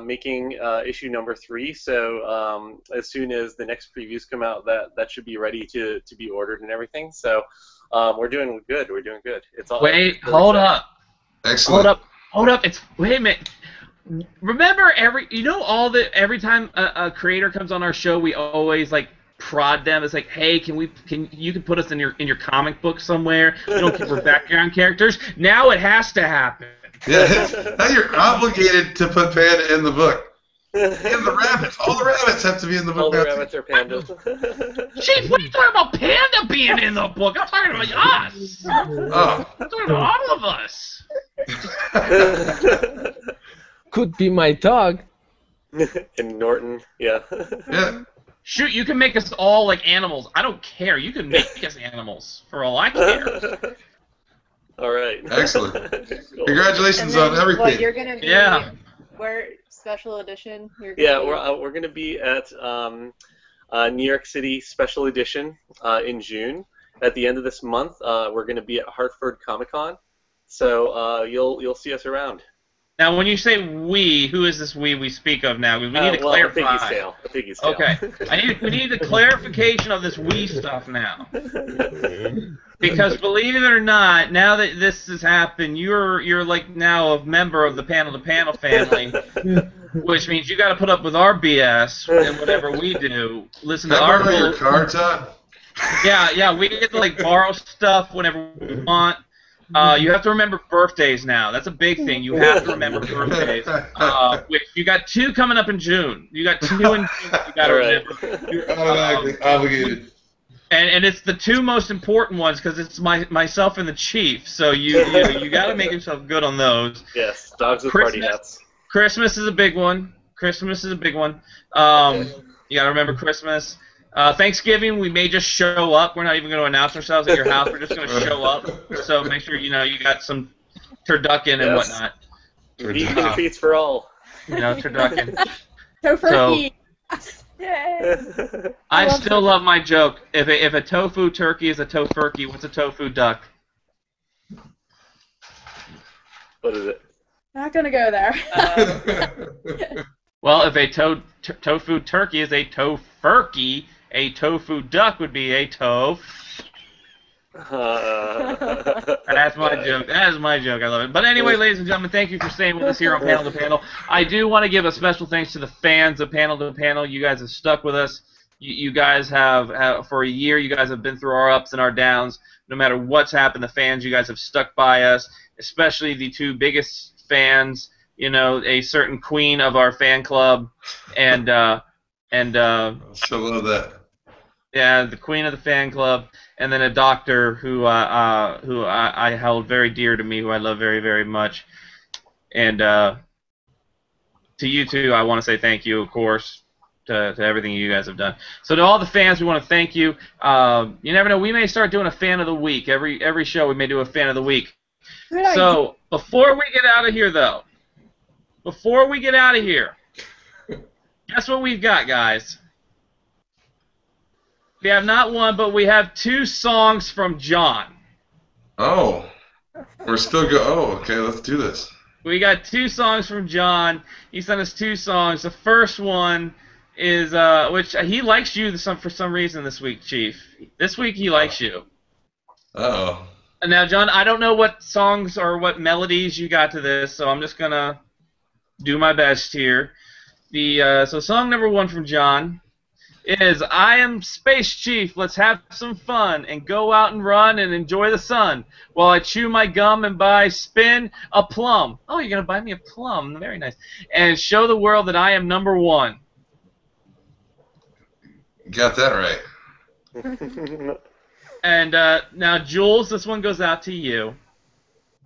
making issue number 3, so as soon as the next previews come out, that should be ready to be ordered and everything. So we're doing good. We're doing good. It's all.
Wait, hold up.
Excellent.
Hold up. Wait a minute. Remember every time a creator comes on our show, we always like prod them. It's like, hey, you can put us in your comic book somewhere. You don't keep our background characters. Now it has to happen.
Yeah, now you're obligated to put Panda in the book. And the rabbits. All the rabbits have to be in the book.
All the
now,
rabbits are pandas.
Chief, what are you talking about Panda being in the book? I'm talking about us.
Oh.
I'm talking about all of us.
Could be my dog.
And Norton, yeah.
Yeah.
Shoot, you can make us all like animals. I don't care. You can make us animals for all I care.
All right.
Excellent.
Cool.
Congratulations
And then,
on everything.
what, you're gonna be
Yeah.
where special edition?
Yeah, we're going to be at New York City Special Edition in June. At the end of this month, we're going to be at Hartford Comic Con. So you'll see us around.
Now, when you say we, who is this we speak of now? We need to clarify.
A Piggy's Tale.
Okay. We need the clarification of this we stuff now. Because believe it or not, now that this has happened, you're like now a member of the Panel to Panel family, which means you got to put up with our BS and whatever we do. Listen to our
your car, Todd?
Yeah, we get to like borrow stuff whenever we want. You have to remember birthdays now. That's a big thing. You have to remember birthdays. Which you got 2 coming up in June. You got 2 in June. You got to remember.
You're automatically obligated.
And it's the 2 most important ones because it's myself and the Chief. So you got to make yourself good on those.
Yes, dogs with party hats.
Christmas is a big one. You got to remember Christmas. Thanksgiving, we may just show up. We're not even going to announce ourselves at your house. We're just going to show up. So make sure you got some turducken and whatnot.
Vegan treats for all.
Turducken.
Tofurkey.
Yay.
I still love my joke. If a tofu turkey is a tofurkey, what's a tofu duck?
What is it?
Not gonna go there.
Well, if a tofu turkey is a tofurkey, a tofu duck would be a tof. That's my joke. That is my joke. I love it. But anyway, ladies and gentlemen, thank you for staying with us here on Panel to Panel. I do want to give a special thanks to the fans of Panel to Panel. You guys have stuck with us. You guys have, for a year, you guys have been through our ups and our downs. No matter what's happened, the fans, you guys have stuck by us, especially the 2 biggest fans, a certain queen of our fan club, and
I still love that.
Yeah, the queen of the fan club, and then a doctor who I held very dear to me, who I love very, very much. And to you two, I want to say thank you, of course, to everything you guys have done. So to all the fans, we want to thank you. You never know, we may start doing a fan of the week. Every show we may do a fan of the week. So before we get out of here, though, guess what we've got, guys? We have not one, but we have 2 songs from John.
Oh. We're still Oh, okay, let's do this.
We got 2 songs from John. He sent us 2 songs. The first one is, which he likes you for some reason this week, Chief. This week he likes you.
Uh-oh.
And now, John, I don't know what songs or what melodies you got to this, so I'm just going to do my best here. So song number 1 from John is I Am Space Chief, let's have some fun and go out and run and enjoy the sun while I chew my gum and spin a plum. Oh, you're going to buy me a plum. Very nice. And show the world that I am number 1.
Got that right.
And now, Jules, this one goes out to you.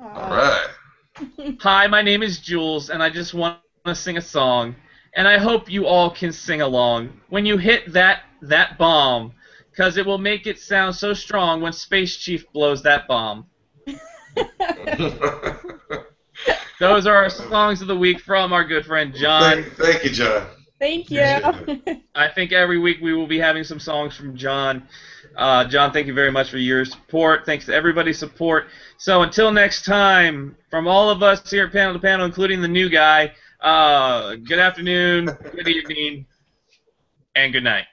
All right.
Hi, my name is Jules, and I just want to sing a song. and I hope you all can sing along when you hit that bomb, because it will make it sound so strong when Space Chief blows that bomb. Those are our songs of the week from our good friend John.
Thank you, John.
Thank you.
I think every week we will be having some songs from John. John, thank you very much for your support. Thanks to everybody's support. So until next time, from all of us here at Panel to Panel, including the new guy, good afternoon, good evening, and good night.